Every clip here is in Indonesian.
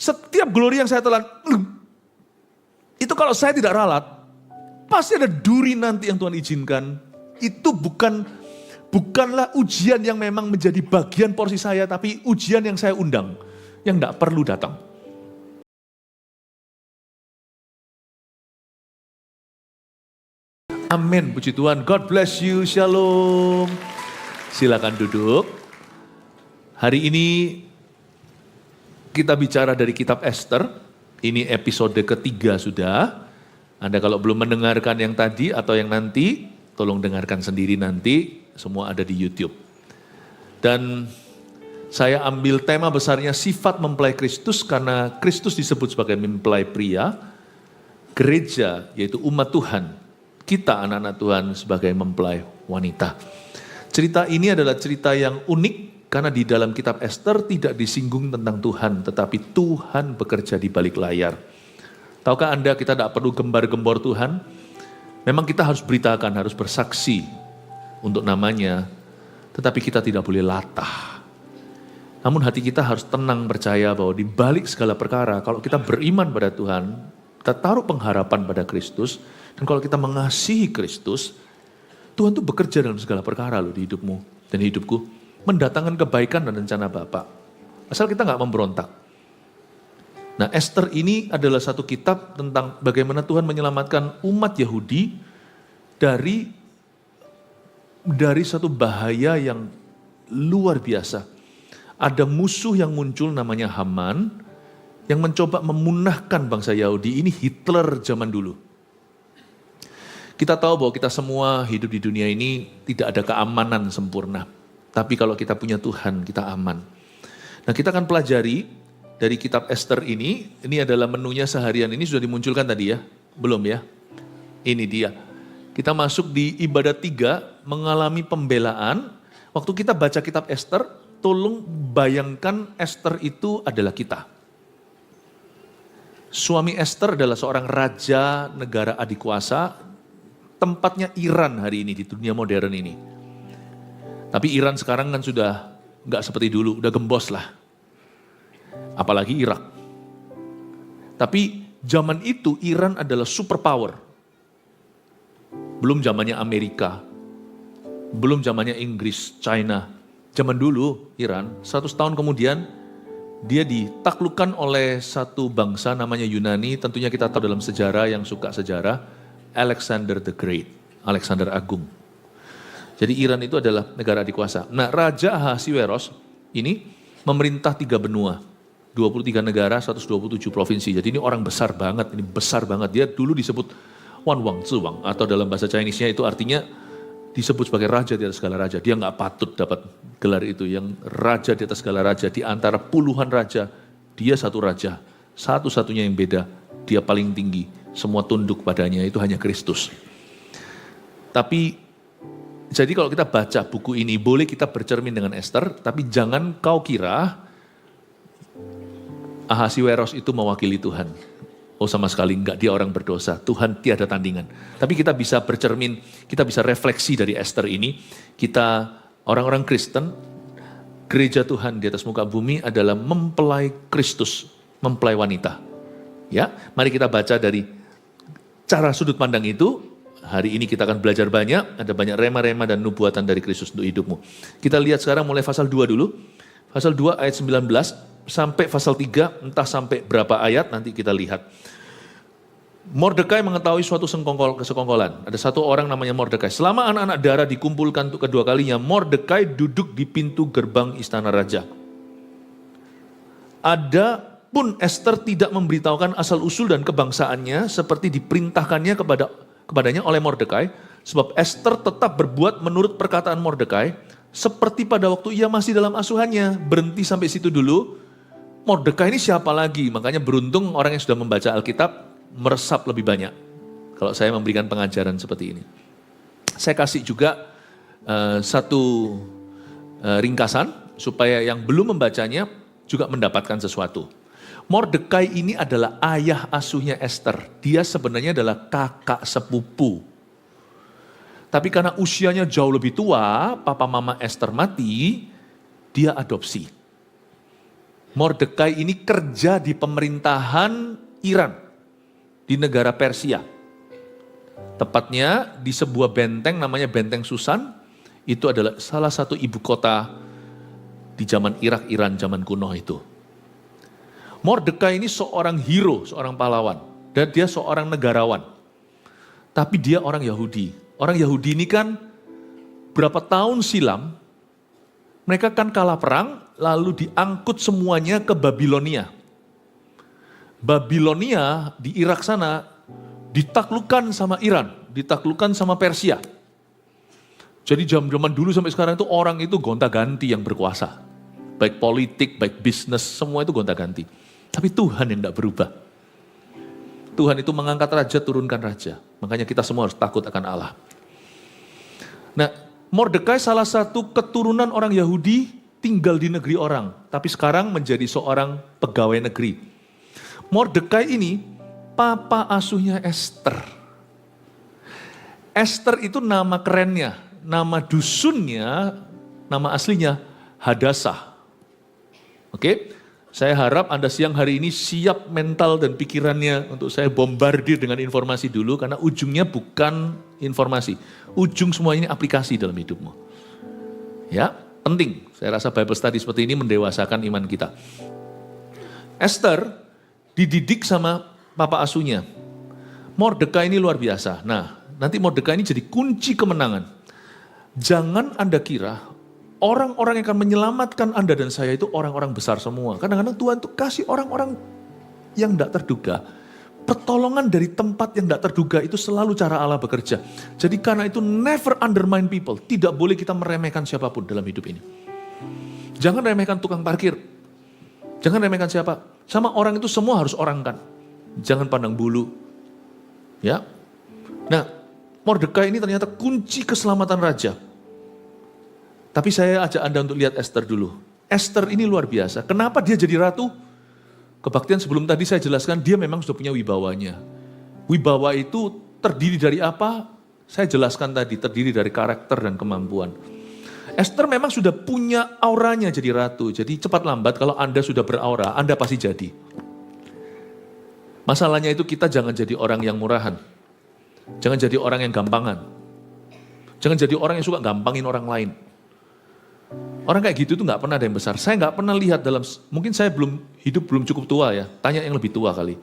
Setiap glory yang saya telan, itu kalau saya tidak ralat, pasti ada duri nanti yang Tuhan izinkan. Itu bukanlah ujian yang memang menjadi bagian porsi saya, tapi ujian yang saya undang, yang tidak perlu datang. Amin, puji Tuhan. God bless you, shalom. Silakan duduk. Hari ini kita bicara dari kitab Esther. Ini episode ketiga sudah. Anda kalau belum mendengarkan yang tadi atau yang nanti, tolong dengarkan sendiri nanti. Semua ada di YouTube. Dan saya ambil tema besarnya sifat mempelai Kristus karena Kristus disebut sebagai mempelai pria. Gereja yaitu umat Tuhan. Kita anak-anak Tuhan sebagai mempelai wanita. Cerita ini adalah cerita yang unik karena di dalam kitab Esther tidak disinggung tentang Tuhan, tetapi Tuhan bekerja di balik layar. Tahukah Anda kita tidak perlu gembar-gembor Tuhan? Memang kita harus beritakan, harus bersaksi untuk namanya, tetapi kita tidak boleh latah. Namun hati kita harus tenang percaya bahwa di balik segala perkara, kalau kita beriman pada Tuhan, kita taruh pengharapan pada Kristus, dan kalau kita mengasihi Kristus, Tuhan tuh bekerja dalam segala perkara loh di hidupmu dan hidupku. Mendatangkan kebaikan dan rencana Bapa. Asal kita nggak memberontak. Nah, Esther ini adalah satu kitab tentang bagaimana Tuhan menyelamatkan umat Yahudi dari satu bahaya yang luar biasa. Ada musuh yang muncul namanya Haman yang mencoba memunahkan bangsa Yahudi. Ini Hitler zaman dulu. Kita tahu bahwa kita semua hidup di dunia ini tidak ada keamanan sempurna. Tapi kalau kita punya Tuhan, kita aman. Nah, kita akan pelajari dari kitab Esther ini adalah menunya seharian ini sudah dimunculkan tadi ya? Belum ya? Ini dia. Kita masuk di ibadat 3, mengalami pembelaan. Waktu kita baca kitab Esther, tolong bayangkan Esther itu adalah kita. Suami Esther adalah seorang raja negara adikuasa, tempatnya Iran hari ini di dunia modern ini. Tapi Iran sekarang kan sudah nggak seperti dulu, udah gembos lah. Apalagi Irak. Tapi zaman itu Iran adalah superpower. Belum zamannya Amerika, belum zamannya Inggris, China. Zaman dulu Iran, 100 tahun kemudian dia ditaklukkan oleh satu bangsa namanya Yunani. Tentunya kita tahu dalam sejarah, yang suka sejarah, Alexander the Great, Alexander Agung. Jadi Iran itu adalah negara adikuasa. Nah, Raja Ahasiweros ini memerintah 3 benua, 23 negara, 127 provinsi. Jadi ini orang besar banget, ini besar banget. Dia dulu disebut Wan Wang Zuwang, atau dalam bahasa Chinese-nya itu artinya disebut sebagai raja di atas segala raja. Dia nggak patut dapat gelar itu, yang raja di atas segala raja. Di antara puluhan raja, dia satu raja, satu-satunya yang beda. Dia paling tinggi. Semua tunduk padanya, itu hanya Kristus. Tapi, jadi kalau kita baca buku ini, boleh kita bercermin dengan Esther, tapi jangan kau kira Ahasiweros itu mewakili Tuhan. Oh, sama sekali enggak, dia orang berdosa. Tuhan tiada tandingan. Tapi kita bisa bercermin, kita bisa refleksi dari Esther ini. Kita orang-orang Kristen, gereja Tuhan di atas muka bumi adalah mempelai Kristus, mempelai wanita. Ya, mari kita baca dari cara sudut pandang itu. Hari ini kita akan belajar banyak, ada banyak rema-rema dan nubuatan dari Kristus untuk hidupmu. Kita lihat sekarang mulai pasal 2 dulu. Pasal 2 ayat 19 sampai pasal 3, entah sampai berapa ayat nanti kita lihat. Mordekai mengetahui suatu kesekongkolan. Ada satu orang namanya Mordekai. Selama anak-anak darah dikumpulkan untuk kedua kalinya, Mordekai duduk di pintu gerbang istana raja. Ada pun Esther tidak memberitahukan asal-usul dan kebangsaannya seperti diperintahkannya kepadanya oleh Mordekai, sebab Esther tetap berbuat menurut perkataan Mordekai, seperti pada waktu ia masih dalam asuhannya. Berhenti sampai situ dulu. Mordekai ini siapa lagi? Makanya beruntung orang yang sudah membaca Alkitab meresap lebih banyak. Kalau saya memberikan pengajaran seperti ini. Saya kasih juga satu ringkasan, supaya yang belum membacanya juga mendapatkan sesuatu. Mordekai ini adalah ayah asuhnya Esther. Dia sebenarnya adalah kakak sepupu. Tapi karena usianya jauh lebih tua, papa mama Esther mati, dia adopsi. Mordekai ini kerja di pemerintahan Iran, di negara Persia. Tepatnya di sebuah benteng namanya Benteng Susan, itu adalah salah satu ibu kota di zaman Irak, Iran zaman kuno itu. Mordekai ini seorang hero, seorang pahlawan, dan dia seorang negarawan. Tapi dia orang Yahudi. Orang Yahudi ini kan berapa tahun silam, mereka kan kalah perang, lalu diangkut semuanya ke Babilonia. Babilonia di Irak sana ditaklukkan sama Iran, ditaklukkan sama Persia. Jadi zaman dulu sampai sekarang itu orang itu gonta-ganti yang berkuasa. Baik politik, baik bisnis, semua itu gonta-ganti. Tapi Tuhan yang tidak berubah. Tuhan itu mengangkat raja, turunkan raja. Makanya kita semua harus takut akan Allah. Nah, Mordekai salah satu keturunan orang Yahudi tinggal di negeri orang. Tapi sekarang menjadi seorang pegawai negeri. Mordekai ini papa asuhnya Esther. Esther itu nama kerennya. Nama dusunnya, nama aslinya Hadassah. Oke? Saya harap Anda siang hari ini siap mental dan pikirannya untuk saya bombardir dengan informasi dulu, karena ujungnya bukan informasi. Ujung semua ini aplikasi dalam hidupmu. Ya, penting. Saya rasa Bible study seperti ini mendewasakan iman kita. Esther dididik sama papa asuhnya. Mordekai ini luar biasa. Nah, nanti Mordekai ini jadi kunci kemenangan. Jangan Anda kira orang-orang yang akan menyelamatkan Anda dan saya itu orang-orang besar semua. Kadang-kadang Tuhan tuh kasih orang-orang yang tidak terduga. Pertolongan dari tempat yang tidak terduga itu selalu cara Allah bekerja. Jadi karena itu never undermine people. Tidak boleh kita meremehkan siapapun dalam hidup ini. Jangan remehkan tukang parkir. Jangan remehkan siapa. Sama orang itu semua harus orang kan. Jangan pandang bulu. Ya. Nah, Mordekai ini ternyata kunci keselamatan raja. Tapi saya ajak Anda untuk lihat Esther dulu. Esther ini luar biasa. Kenapa dia jadi ratu? Kebaktian sebelum tadi saya jelaskan, dia memang sudah punya wibawanya. Wibawa itu terdiri dari apa? Saya jelaskan tadi, terdiri dari karakter dan kemampuan. Esther memang sudah punya auranya jadi ratu. Jadi cepat lambat kalau Anda sudah beraura, Anda pasti jadi. Masalahnya itu kita jangan jadi orang yang murahan. Jangan jadi orang yang gampangan. Jangan jadi orang yang suka gampangin orang lain. Orang kayak gitu tuh gak pernah ada yang besar. Saya gak pernah lihat dalam, mungkin saya belum cukup tua ya, tanya yang lebih tua kali.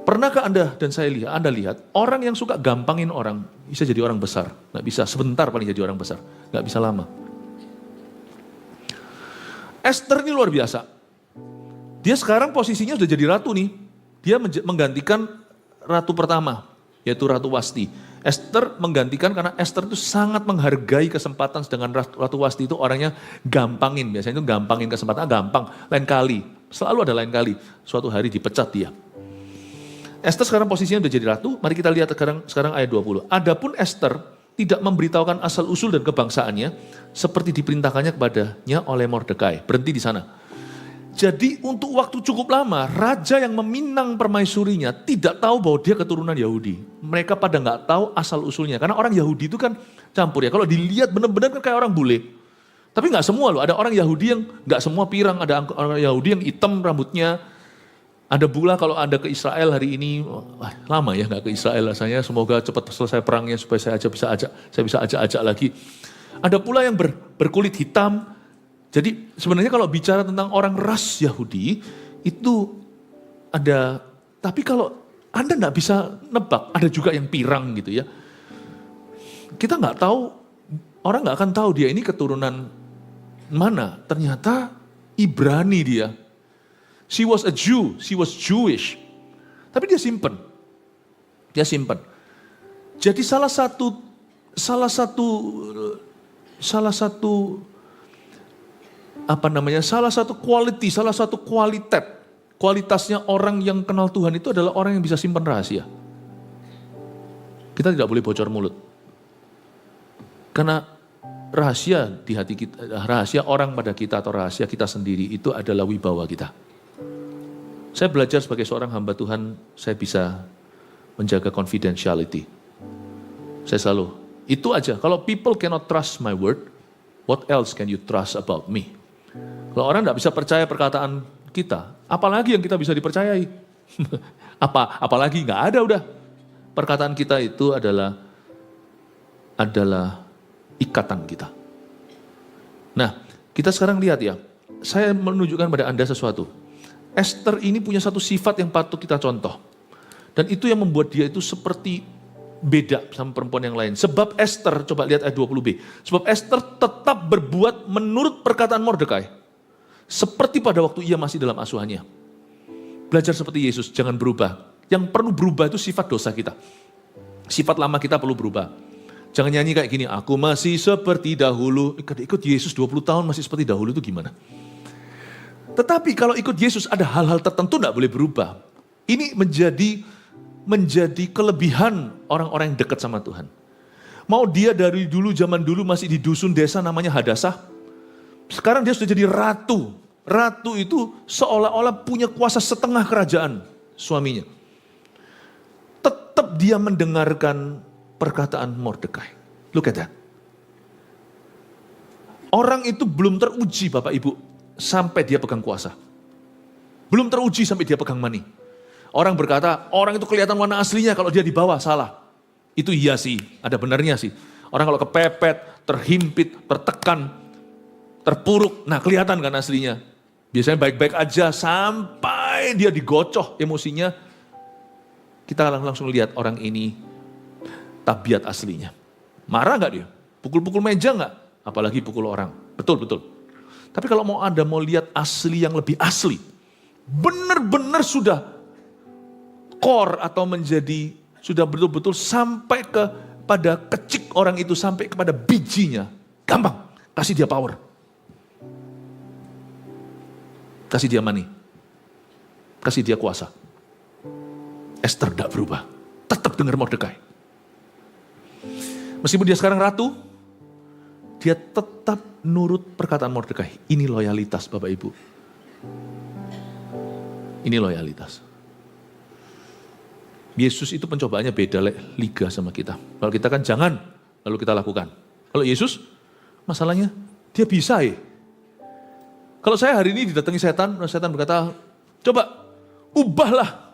Pernahkah Anda dan Anda lihat, orang yang suka gampangin orang, bisa jadi orang besar? Gak bisa, sebentar paling jadi orang besar, gak bisa lama. Esther ini luar biasa. Dia sekarang posisinya sudah jadi ratu nih. Dia menggantikan ratu pertama, yaitu Ratu Wasti. Esther menggantikan karena Esther itu sangat menghargai kesempatan, sedangkan Ratu Wasti itu orangnya gampangin. Biasanya itu gampangin kesempatan, gampang, lain kali. Selalu ada lain kali, suatu hari dipecat dia. Esther sekarang posisinya sudah jadi ratu, mari kita lihat sekarang ayat 20. Adapun Esther tidak memberitahukan asal-usul dan kebangsaannya seperti diperintahkannya kepadanya oleh Mordekai. Berhenti di sana. Jadi untuk waktu cukup lama, raja yang meminang permaisurinya tidak tahu bahwa dia keturunan Yahudi. Mereka pada nggak tahu asal-usulnya. Karena orang Yahudi itu kan campur ya. Kalau dilihat benar-benar kan kayak orang bule. Tapi nggak semua loh. Ada orang Yahudi yang nggak semua pirang. Ada orang Yahudi yang hitam rambutnya. Ada pula kalau Anda ke Israel hari ini, lama ya nggak ke Israel rasanya. Semoga cepat selesai perangnya supaya saya bisa ajak lagi. Ada pula yang berkulit hitam. Jadi sebenarnya kalau bicara tentang orang ras Yahudi itu ada, tapi kalau Anda nggak bisa nebak, ada juga yang pirang gitu ya. Kita nggak tahu, orang nggak akan tahu dia ini keturunan mana. Ternyata Ibrani dia. She was a Jew, she was Jewish. Tapi dia simpen. Jadi salah satu kualitasnya orang yang kenal Tuhan itu adalah orang yang bisa simpan rahasia. Kita tidak boleh bocor mulut. Karena rahasia di hati kita, rahasia orang pada kita atau rahasia kita sendiri itu adalah wibawa kita. Saya belajar sebagai seorang hamba Tuhan, saya bisa menjaga confidentiality. Saya selalu, itu aja. Kalau people cannot trust my word, what else can you trust about me? Kalau orang tidak bisa percaya perkataan kita, apalagi yang kita bisa dipercayai? Apalagi nggak ada udah. Perkataan kita itu adalah ikatan kita. Nah, kita sekarang lihat ya, saya menunjukkan pada Anda sesuatu. Esther ini punya satu sifat yang patut kita contoh. Dan itu yang membuat dia itu seperti beda sama perempuan yang lain. Sebab Esther, coba lihat ayat 20b. Sebab Esther tetap berbuat menurut perkataan Mordekai. Seperti pada waktu ia masih dalam asuhannya. Belajar seperti Yesus, jangan berubah. Yang perlu berubah itu sifat dosa kita. Sifat lama kita perlu berubah. Jangan nyanyi kayak gini, aku masih seperti dahulu. Ikut Yesus 20 tahun masih seperti dahulu itu gimana? Tetapi kalau ikut Yesus ada hal-hal tertentu tidak boleh berubah. Ini menjadi kelebihan orang-orang yang dekat sama Tuhan. Mau dia dari dulu, zaman dulu masih di dusun desa namanya Hadasah. Sekarang dia sudah jadi ratu. Ratu itu seolah-olah punya kuasa setengah kerajaan suaminya. Tetap dia mendengarkan perkataan Mordekai. Look at that. Orang itu belum teruji Bapak Ibu sampai dia pegang kuasa. Belum teruji sampai dia pegang money. Orang berkata, orang itu kelihatan warna aslinya kalau dia di bawah, salah. Itu iya sih, ada benarnya sih. Orang kalau kepepet, terhimpit, tertekan, terpuruk, nah kelihatan kan aslinya. Biasanya baik-baik aja sampai dia digocoh emosinya. Kita langsung lihat orang ini tabiat aslinya. Marah gak dia? Pukul-pukul meja gak? Apalagi pukul orang. Betul. Tapi kalau Anda mau lihat asli yang lebih asli, benar-benar sudah core atau menjadi sudah betul-betul sampai pada kecik orang itu, sampai kepada bijinya. Gampang, kasih dia power. Kasih dia money. Kasih dia kuasa. Esther tidak berubah. Tetap dengar Mordekai. Meskipun dia sekarang ratu, dia tetap nurut perkataan Mordekai. Ini loyalitas Bapak Ibu. Ini loyalitas. Yesus itu pencobaannya beda liga sama kita. Kalau kita kan jangan, lalu kita lakukan. Kalau Yesus, masalahnya dia bisa ya. Kalau saya hari ini didatangi setan berkata, coba ubahlah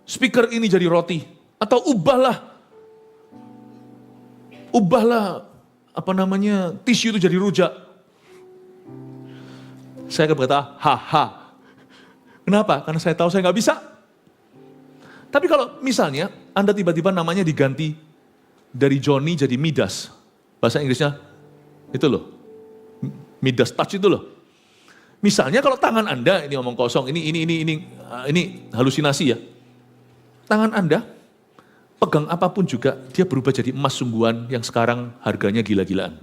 speaker ini jadi roti. Atau ubahlah tisu itu jadi rujak. Saya akan berkata, haha. Kenapa? Karena saya tahu saya nggak bisa. Tapi kalau misalnya Anda tiba-tiba namanya diganti dari Johnny jadi Midas. Bahasa Inggrisnya itu loh. Midas touch itu loh. Misalnya kalau tangan Anda, ini omong kosong, ini halusinasi ya. Tangan Anda, pegang apapun juga, dia berubah jadi emas sungguhan yang sekarang harganya gila-gilaan.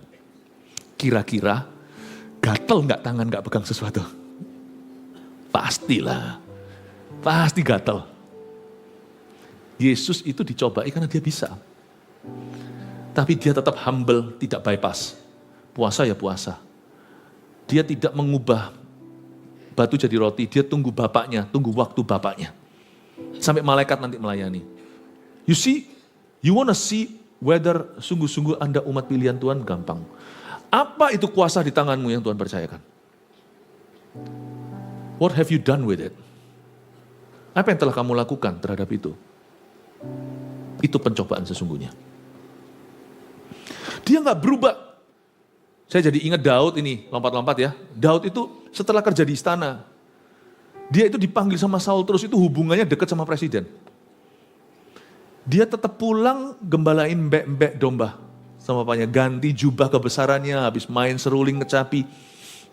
Kira-kira gatel nggak tangan nggak pegang sesuatu? Pastilah, pasti gatel. Yesus itu dicobai karena dia bisa. Tapi dia tetap humble, tidak bypass. Puasa ya puasa. Dia tidak mengubah batu jadi roti, dia tunggu bapaknya, tunggu waktu bapaknya. Sampai malaikat nanti melayani. You wanna see whether sungguh-sungguh Anda umat pilihan Tuhan? Gampang. Apa itu kuasa di tanganmu yang Tuhan percayakan? What have you done with it? Apa yang telah kamu lakukan terhadap itu? Itu pencobaan sesungguhnya. Dia nggak berubah. Saya jadi ingat Daud ini, lompat-lompat ya. Daud itu setelah kerja di istana, dia itu dipanggil sama Saul terus, itu hubungannya dekat sama presiden. Dia tetap pulang gembalain mbek-mbek domba sama bapaknya. Ganti jubah kebesarannya, habis main seruling kecapi,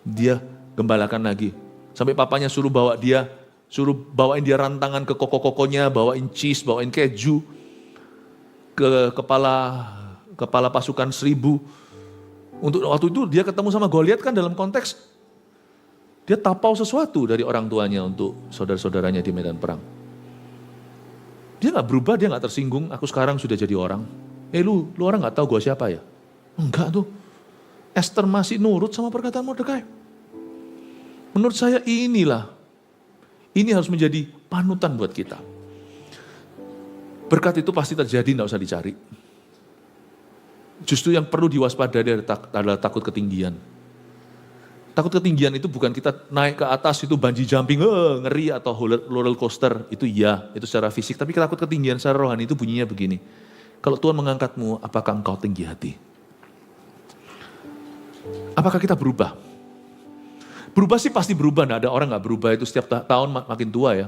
dia gembalakan lagi. Sampai papanya suruh bawain dia rantangan ke koko-kokonya, bawain cheese, bawain keju, ke kepala pasukan 1000. Untuk waktu itu dia ketemu sama Goliat kan dalam konteks, dia tapau sesuatu dari orang tuanya untuk saudara-saudaranya di medan perang. Dia gak berubah, dia gak tersinggung, aku sekarang sudah jadi orang. Lu orang gak tahu gue siapa ya? Enggak tuh. Esther masih nurut sama perkataan Mordekai. Menurut saya ini harus menjadi panutan buat kita. Berkat itu pasti terjadi, tidak usah dicari. Justru yang perlu diwaspadai adalah takut ketinggian. Takut ketinggian itu bukan kita naik ke atas itu bungee jumping, ngeri atau roller coaster. Itu iya, itu secara fisik. Tapi takut ketinggian secara rohani itu bunyinya begini. Kalau Tuhan mengangkatmu, apakah engkau tinggi hati? Apakah kita berubah? Berubah sih pasti berubah, nggak ada orang nggak berubah itu setiap tahun makin tua ya.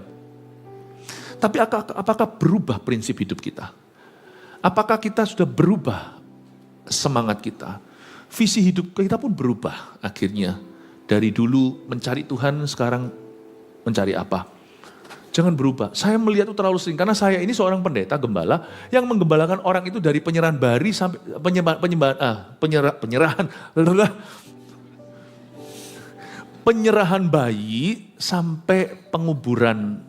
Tapi apakah berubah prinsip hidup kita? Apakah kita sudah berubah semangat kita? Visi hidup kita pun berubah akhirnya. Dari dulu mencari Tuhan, sekarang mencari apa? Jangan berubah. Saya melihat itu terlalu sering, karena saya ini seorang pendeta, gembala, yang menggembalakan orang itu dari penyerahan bayi sampai penyerahan bayi sampai penguburan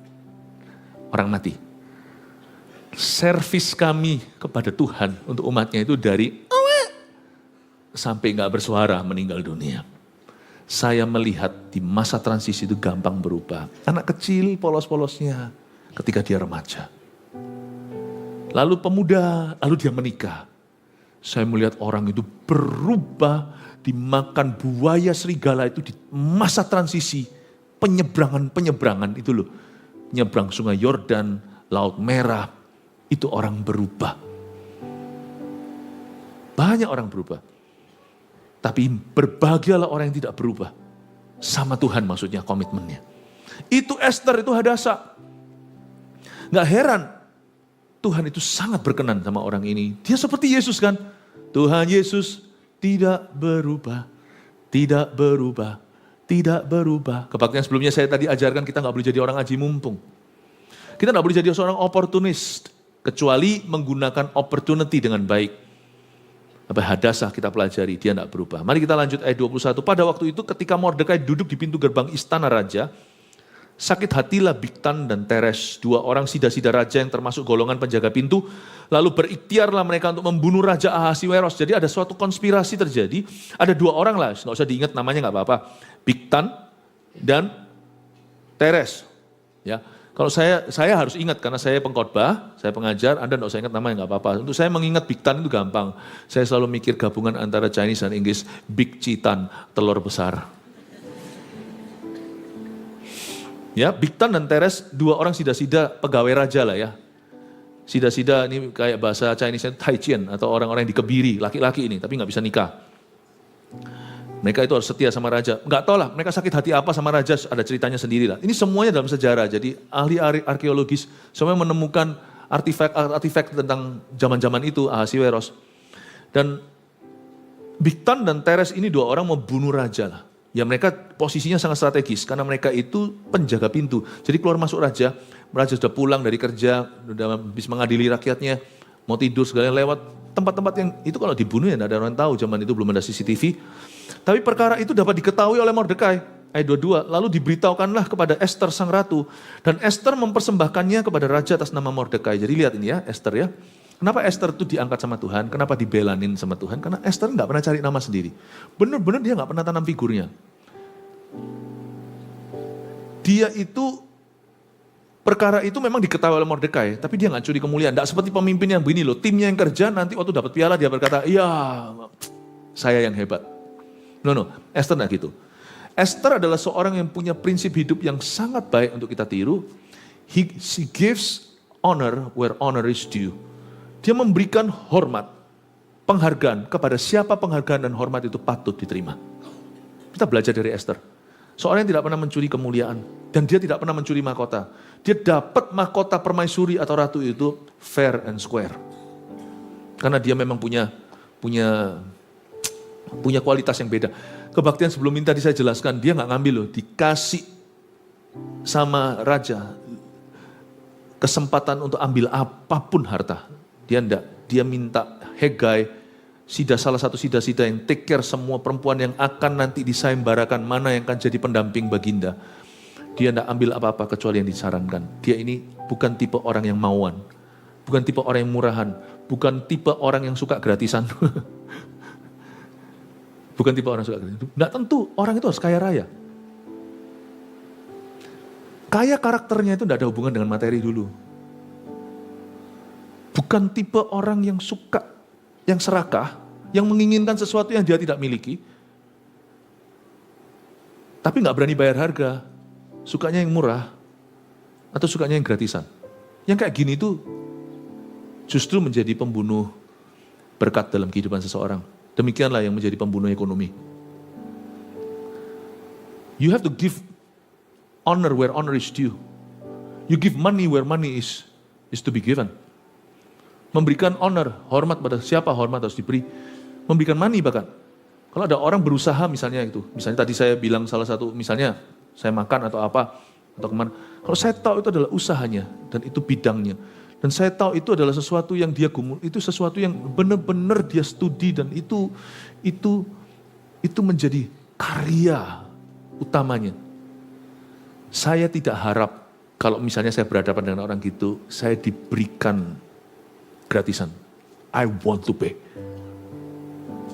orang mati. Servis kami kepada Tuhan untuk umatnya itu dari sampai nggak bersuara meninggal dunia. Saya melihat di masa transisi itu gampang berubah. Anak kecil polos-polosnya ketika dia remaja. Lalu pemuda, lalu dia menikah. Saya melihat orang itu berubah, dimakan buaya serigala itu di masa transisi. Penyeberangan itu loh. Nyebrang sungai Yordan, Laut Merah, itu orang berubah. Banyak orang berubah. Tapi berbahagialah orang yang tidak berubah. Sama Tuhan maksudnya komitmennya. Itu Esther, itu Hadasa. Gak heran. Tuhan itu sangat berkenan sama orang ini. Dia seperti Yesus kan. Tuhan Yesus tidak berubah. Tidak berubah. Tidak berubah. Kebaktian sebelumnya saya tadi ajarkan kita gak boleh jadi orang aji mumpung. Kita gak boleh jadi seorang oportunis. Kecuali menggunakan opportunity dengan baik. Apa Hadasa kita pelajari, dia tidak berubah. Mari kita lanjut ayat 21. Pada waktu itu ketika Mordekai duduk di pintu gerbang istana raja, sakit hatilah Bigtan dan Teres, dua orang sida-sida raja yang termasuk golongan penjaga pintu. Lalu berikhtiarlah mereka untuk membunuh Raja Ahasiweros. Jadi ada suatu konspirasi terjadi. Ada dua orang lah, nggak usah diingat namanya nggak apa-apa. Bigtan dan Teres. Ya. Kalau saya harus ingat karena saya pengkhotbah, saya pengajar, Anda tidak usah ingat namanya nggak apa-apa. Untuk saya mengingat Bigtan itu gampang. Saya selalu mikir gabungan antara Chinese dan Inggris, Big Chitan, telur besar. Ya, Bigtan dan Teres, dua orang sida-sida pegawai raja lah ya. Sida-sida ini kayak bahasa Chinese-nya Taijian atau orang-orang yang dikebiri, laki-laki ini, tapi nggak bisa nikah. Mereka itu harus setia sama raja. Enggak tahu lah mereka sakit hati apa sama raja, ada ceritanya sendiri lah. Ini semuanya dalam sejarah. Jadi ahli arkeologis semuanya menemukan artifak tentang zaman-zaman itu Ahasiweros. Dan Bigtan dan Teres ini dua orang mau bunuh raja lah. Ya mereka posisinya sangat strategis karena mereka itu penjaga pintu. Jadi keluar masuk raja sudah pulang dari kerja, sudah habis mengadili rakyatnya, mau tidur segala lewat tempat-tempat yang itu kalau dibunuh ya tidak ada orang tahu, zaman itu belum ada CCTV. Tapi perkara itu dapat diketahui oleh Mordekai. Ayat 22, lalu diberitahukanlah kepada Esther sang ratu. Dan Esther mempersembahkannya kepada raja atas nama Mordekai. Jadi lihat ini ya Esther ya. Kenapa Esther itu diangkat sama Tuhan? Kenapa dibelanin sama Tuhan? Karena Esther nggak pernah cari nama sendiri. Benar-benar dia nggak pernah tanam figurnya. Dia itu, perkara itu memang diketahui oleh Mordekai. Tapi dia nggak curi kemuliaan. Nggak seperti pemimpin yang begini loh. Timnya yang kerja nanti waktu dapat piala dia berkata, iya saya yang hebat. No, Esther enggak gitu. Esther adalah seorang yang punya prinsip hidup yang sangat baik untuk kita tiru. She gives honor where honor is due. Dia memberikan hormat, penghargaan kepada siapa penghargaan dan hormat itu patut diterima. Kita belajar dari Esther. Seorang yang tidak pernah mencuri kemuliaan dan dia tidak pernah mencuri mahkota. Dia dapat mahkota permaisuri atau ratu itu fair and square. Karena dia memang punya kualitas yang beda. Kebaktian sebelum ini tadi saya jelaskan, dia nggak ngambil loh, dikasih sama raja kesempatan untuk ambil apapun harta. Dia enggak, dia minta Hegai, salah satu sida-sida yang take care semua perempuan yang akan nanti disayembarakan, mana yang akan jadi pendamping baginda. Dia enggak ambil apa-apa kecuali yang disarankan. Dia ini bukan tipe orang yang mauan, bukan tipe orang yang murahan, bukan tipe orang yang suka gratisan. Bukan tipe orang suka gratisan. Enggak tentu, orang itu harus kaya raya. Kaya karakternya itu enggak ada hubungan dengan materi dulu. Bukan tipe orang yang suka, yang serakah, yang menginginkan sesuatu yang dia tidak miliki. tapi nggak berani bayar harga, sukanya yang murah, atau sukanya yang gratisan. Yang kayak gini tuh justru menjadi pembunuh berkat dalam kehidupan seseorang. Demikianlah yang menjadi pembunuh ekonomi. You have to give honor where honor is due. You give money where money is to be given. Memberikan honor, hormat pada siapa hormat harus diberi. Memberikan money bahkan. Kalau ada orang berusaha misalnya tadi saya bilang salah satu, misalnya saya makan atau apa, atau kemana. Kalau saya tahu itu adalah usahanya dan itu bidangnya. Dan saya tahu itu adalah sesuatu yang dia gumul, itu sesuatu yang benar-benar dia studi dan itu menjadi karya utamanya. Saya tidak harap kalau misalnya saya berhadapan dengan orang gitu, saya diberikan gratisan. I want to pay.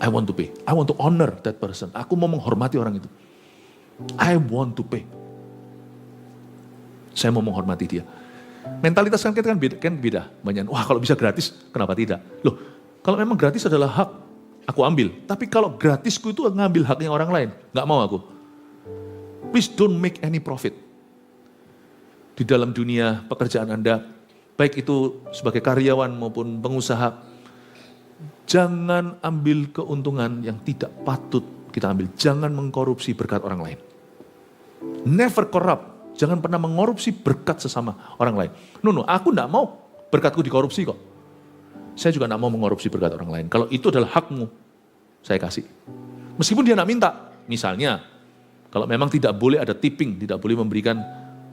I want to pay. I want to honor that person. Aku mau menghormati orang itu. I want to pay. Saya mau menghormati dia. Mentalitas kita kan beda. Banyak, wah kalau bisa gratis, kenapa tidak? Loh, kalau memang gratis adalah hak, aku ambil. Tapi kalau gratisku itu ngambil haknya orang lain, nggak mau aku. Please don't make any profit. Di dalam dunia pekerjaan Anda, baik itu sebagai karyawan maupun pengusaha, jangan ambil keuntungan yang tidak patut kita ambil. Jangan mengkorupsi berkat orang lain. Never corrupt. Jangan pernah mengkorupsi berkat sesama orang lain. No, aku enggak mau berkatku dikorupsi kok. Saya juga enggak mau mengkorupsi berkat orang lain. Kalau itu adalah hakmu, saya kasih. Meskipun dia enggak minta. Misalnya, kalau memang tidak boleh ada tipping, tidak boleh memberikan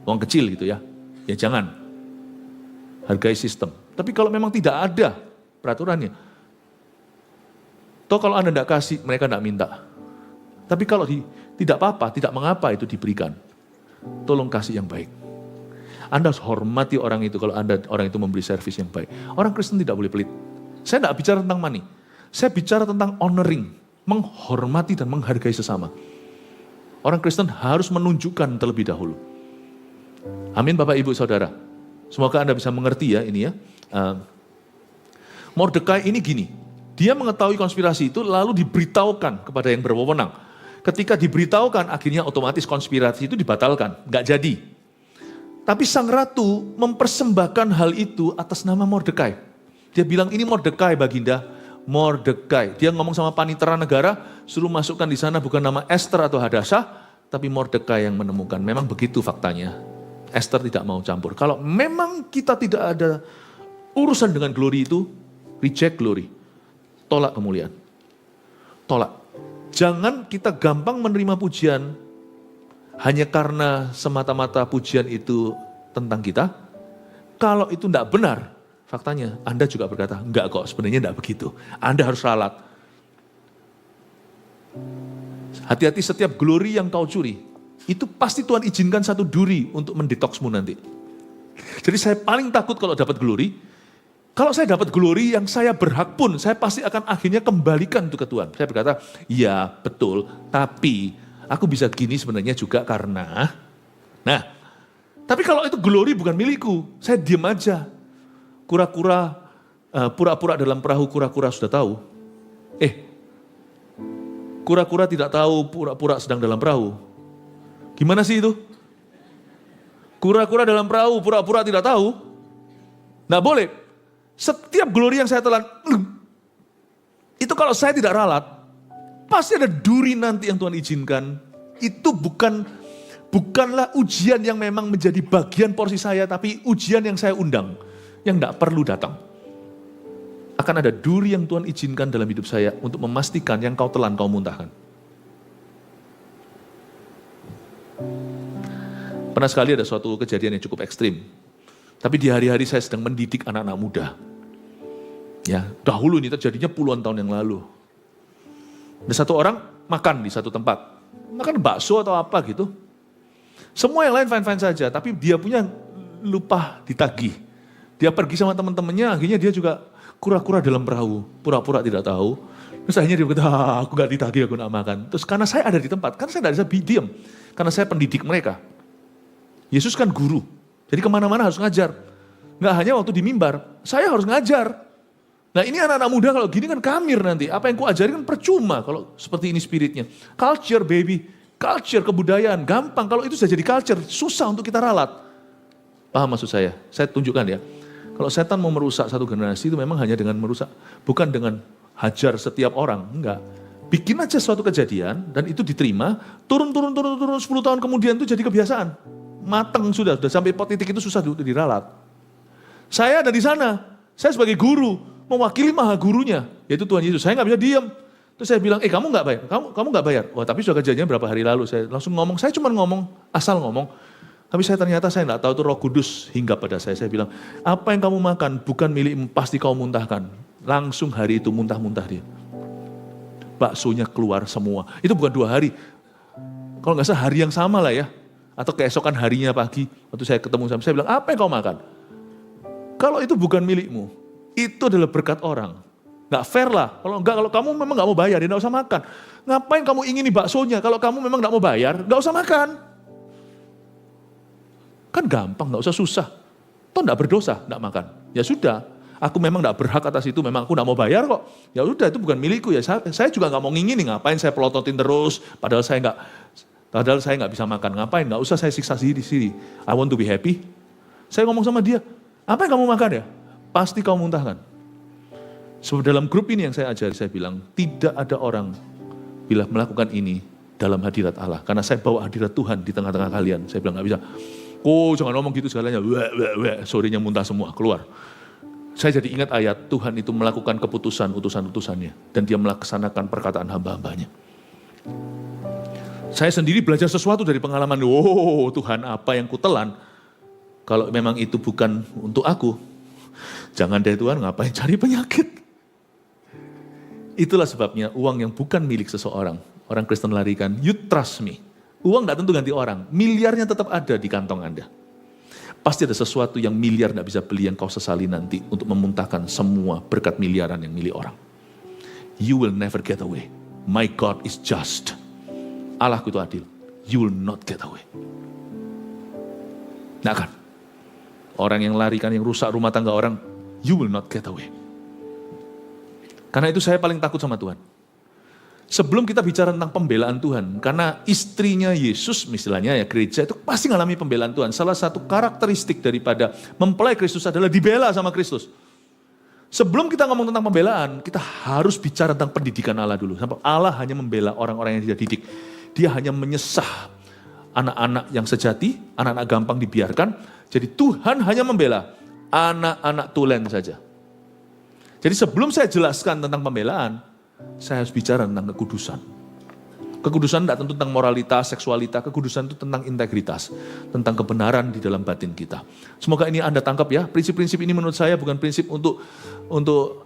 uang kecil gitu ya. Ya jangan. Hargai sistem. Tapi kalau memang tidak ada peraturannya. Toh kalau Anda enggak kasih, mereka enggak minta. Tapi kalau tidak apa-apa, tidak mengapa itu diberikan. Tolong kasih yang baik. Anda harus hormati orang itu kalau orang itu memberi servis yang baik. Orang Kristen tidak boleh pelit. Saya tidak bicara tentang money. Saya bicara tentang honoring, menghormati dan menghargai sesama. Orang Kristen harus menunjukkan terlebih dahulu. Amin Bapak Ibu Saudara. Semoga Anda bisa mengerti ya ini ya. Mordekai ini gini, dia mengetahui konspirasi itu lalu diberitahukan kepada yang berwenang. Ketika diberitahukan, akhirnya otomatis konspirasi itu dibatalkan, nggak jadi. Tapi sang ratu mempersembahkan hal itu atas nama Mordekai. Dia bilang, ini Mordekai Baginda, Mordekai. Dia ngomong sama panitera negara, suruh masukkan di sana bukan nama Esther atau Hadassah, tapi Mordekai yang menemukan. Memang begitu faktanya. Esther tidak mau campur. Kalau memang kita tidak ada urusan dengan glory itu, reject glory. Tolak kemuliaan. Tolak. Jangan kita gampang menerima pujian hanya karena semata-mata pujian itu tentang kita. Kalau itu tidak benar, faktanya Anda juga berkata, enggak kok sebenarnya tidak begitu. Anda harus ralat. Hati-hati setiap glory yang kau curi, itu pasti Tuhan izinkan satu duri untuk mendetoksmu nanti. Jadi saya paling takut kalau dapat glory. Kalau saya dapat glory yang saya berhak pun, saya pasti akan akhirnya kembalikan itu ke Tuhan. Saya berkata, ya betul, tapi aku bisa gini sebenarnya juga karena, nah, tapi kalau itu glory bukan milikku, saya diam aja. Pura-pura dalam perahu, kura-kura sudah tahu. Kura-kura tidak tahu, pura-pura sedang dalam perahu. Gimana sih itu? Kura-kura dalam perahu, pura-pura tidak tahu. Nggak boleh. Setiap glory yang saya telan, itu kalau saya tidak ralat, pasti ada duri nanti yang Tuhan izinkan. Itu bukanlah ujian yang memang menjadi bagian porsi saya, tapi ujian yang saya undang, yang tidak perlu datang. Akan ada duri yang Tuhan izinkan dalam hidup saya untuk memastikan yang kau telan, kau muntahkan. Pernah sekali ada suatu kejadian yang cukup ekstrim. Tapi di hari-hari saya sedang mendidik anak-anak muda. Ya, dahulu ini terjadinya puluhan tahun yang lalu. Ada satu orang makan di satu tempat. Makan bakso atau apa gitu. Semua yang lain fine-fine saja, tapi dia punya lupa ditagih. Dia pergi sama teman-temannya, akhirnya dia juga kura-kura dalam perahu. Pura-pura tidak tahu. Terus akhirnya dia berkata, aku gak ditagih, aku gak makan. Terus karena saya ada di tempat, kan saya gak bisa diam. Karena saya pendidik mereka. Yesus kan guru. Jadi kemana-mana harus ngajar. Nggak hanya waktu di mimbar, saya harus ngajar. Nah ini anak-anak muda kalau gini kan kamir nanti. Apa yang ku ajarin kan percuma kalau seperti ini spiritnya. Culture baby, Culture, kebudayaan, gampang. Kalau itu sudah jadi culture, susah untuk kita ralat. Paham maksud saya? Saya tunjukkan ya. Kalau setan mau merusak satu generasi itu memang hanya dengan merusak. Bukan dengan hajar setiap orang, enggak. Bikin aja suatu kejadian dan itu diterima, turun 10 tahun kemudian itu jadi kebiasaan. Mateng sudah sampai titik itu susah diralat. Saya ada di sana, saya sebagai guru, mewakili maha gurunya, yaitu Tuhan Yesus. Saya nggak bisa diam. Terus saya bilang, kamu nggak bayar? Kamu nggak bayar? Wah, tapi sudah kejadian berapa hari lalu. Saya langsung ngomong, saya cuma ngomong, asal ngomong. Tapi ternyata saya nggak tahu itu Roh Kudus hinggap pada saya. Saya bilang, apa yang kamu makan bukan milikmu, pasti kau muntahkan. Langsung hari itu muntah-muntah dia. Baksonya keluar semua. Itu bukan 2 hari. Kalau nggak salah hari yang sama lah ya. Atau keesokan harinya pagi, waktu saya ketemu sama saya bilang, apa yang kau makan? Kalau itu bukan milikmu, itu adalah berkat orang. Nggak fair lah, kalau kamu memang nggak mau bayar, ya nggak usah makan. Ngapain kamu ingini baksonya, kalau kamu memang nggak mau bayar, nggak usah makan. Kan gampang, nggak usah susah. Toh nggak berdosa, nggak makan. Ya sudah, aku memang nggak berhak atas itu, memang aku nggak mau bayar kok. Ya udah, itu bukan milikku ya, saya juga nggak mau ngingini, ngapain saya pelototin terus, padahal saya nggak bisa makan, ngapain, nggak usah saya siksa sendiri. I want to be happy. Saya ngomong sama dia, apa yang kamu makan ya? Pasti kamu muntahkan. Sebab dalam grup ini yang saya ajari, saya bilang, tidak ada orang bila melakukan ini dalam hadirat Allah. Karena saya bawa hadirat Tuhan di tengah-tengah kalian. Saya bilang, gak bisa, jangan ngomong gitu segalanya, sorry-nya muntah semua, keluar. Saya jadi ingat ayat, Tuhan itu melakukan keputusan utusan-utusannya. Dan dia melaksanakan perkataan hamba-hambanya. Saya sendiri belajar sesuatu dari pengalaman, Tuhan apa yang kutelan, kalau memang itu bukan untuk aku, jangan deh Tuhan, ngapain cari penyakit. Itulah sebabnya uang yang bukan milik seseorang, orang Kristen larikan, you trust me. Uang tidak tentu ganti orang, miliarnya tetap ada di kantong Anda. Pasti ada sesuatu yang miliar tidak bisa beli yang kau sesali nanti untuk memuntahkan semua berkat miliaran yang milik orang. You will never get away. My God is just. Allahku itu adil. You will not get away. Nggak akan. Orang yang larikan, yang rusak rumah tangga orang, you will not get away. Karena itu saya paling takut sama Tuhan. Sebelum kita bicara tentang pembelaan Tuhan, karena istrinya Yesus misalnya ya gereja itu pasti mengalami pembelaan Tuhan. Salah satu karakteristik daripada mempelai Kristus adalah dibela sama Kristus. Sebelum kita ngomong tentang pembelaan, kita harus bicara tentang pendidikan Allah dulu. Allah hanya membela orang-orang yang tidak didik. Dia hanya menyesah anak-anak yang sejati, anak-anak gampang dibiarkan. Jadi Tuhan hanya membela anak-anak tulen saja. Jadi sebelum saya jelaskan tentang pembelaan, saya harus bicara tentang kekudusan. Kekudusan tidak tentu tentang moralitas, seksualitas, kekudusan itu tentang integritas, tentang kebenaran di dalam batin kita. Semoga ini Anda tangkap ya, prinsip-prinsip ini menurut saya bukan prinsip untuk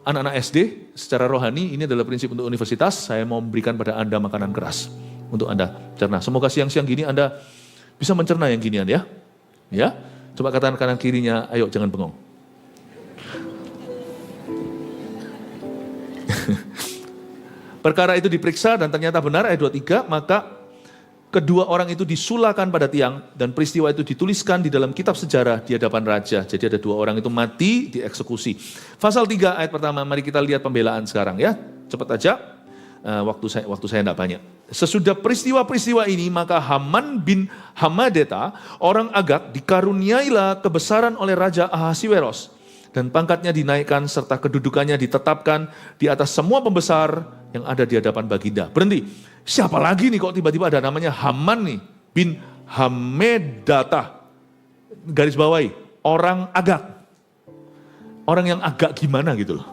anak-anak SD secara rohani, ini adalah prinsip untuk universitas, saya mau memberikan pada Anda makanan keras untuk Anda cerna. Semoga siang-siang gini Anda bisa mencerna yang ginian ya. Ya, coba katakan kanan kirinya, ayo jangan bengong. Perkara itu diperiksa dan ternyata benar, ayat 23, maka kedua orang itu disulakan pada tiang dan peristiwa itu dituliskan di dalam kitab sejarah di hadapan raja. Jadi ada 2 orang itu mati, dieksekusi. Pasal 3 ayat pertama, mari kita lihat pembelaan sekarang ya. Cepat aja, waktu saya tidak banyak. Sesudah peristiwa-peristiwa ini, maka Haman bin Hamadeta, orang Agag, dikaruniailah kebesaran oleh Raja Ahasiweros. Dan pangkatnya dinaikkan serta kedudukannya ditetapkan di atas semua pembesar yang ada di hadapan Baginda. Berhenti. Siapa lagi nih kok tiba-tiba ada namanya Haman nih bin Hammedata. Garis bawahi, orang Agag. Orang yang agak gimana gitu loh.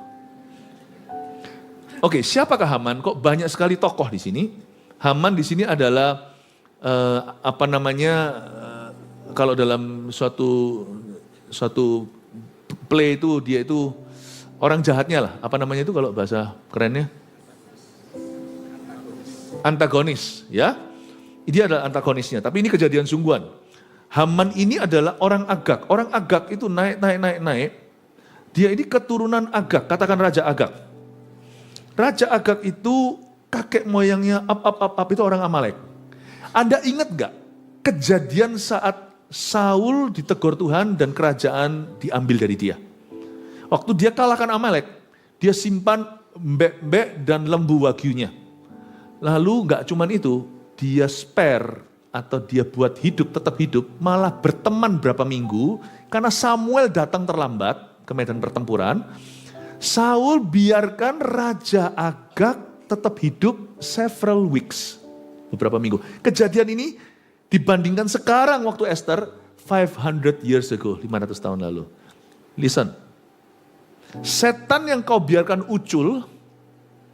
Oke, siapakah Haman? Kok banyak sekali tokoh di sini? Haman di sini adalah kalau dalam suatu play itu dia itu orang jahatnya lah. Apa namanya itu kalau bahasa kerennya? Antagonis, ya. Dia adalah antagonisnya, tapi ini kejadian sungguhan. Haman ini adalah orang Agag. Orang Agag itu naik. Dia ini keturunan Agag, katakan Raja Agag. Raja Agag itu kakek moyangnya itu orang Amalek. Anda ingat gak kejadian saat Saul ditegur Tuhan dan kerajaan diambil dari dia. Waktu dia kalahkan Amalek, dia simpan mbek-mbek dan lembu wagyunya. Lalu gak cuman itu, dia spare atau dia buat hidup, tetap hidup, malah berteman berapa minggu, karena Samuel datang terlambat ke medan pertempuran, Saul biarkan Raja Agag tetap hidup several weeks, beberapa minggu. Kejadian ini dibandingkan sekarang waktu Esther, 500 years ago, 500 tahun lalu. Listen, setan yang kau biarkan ucul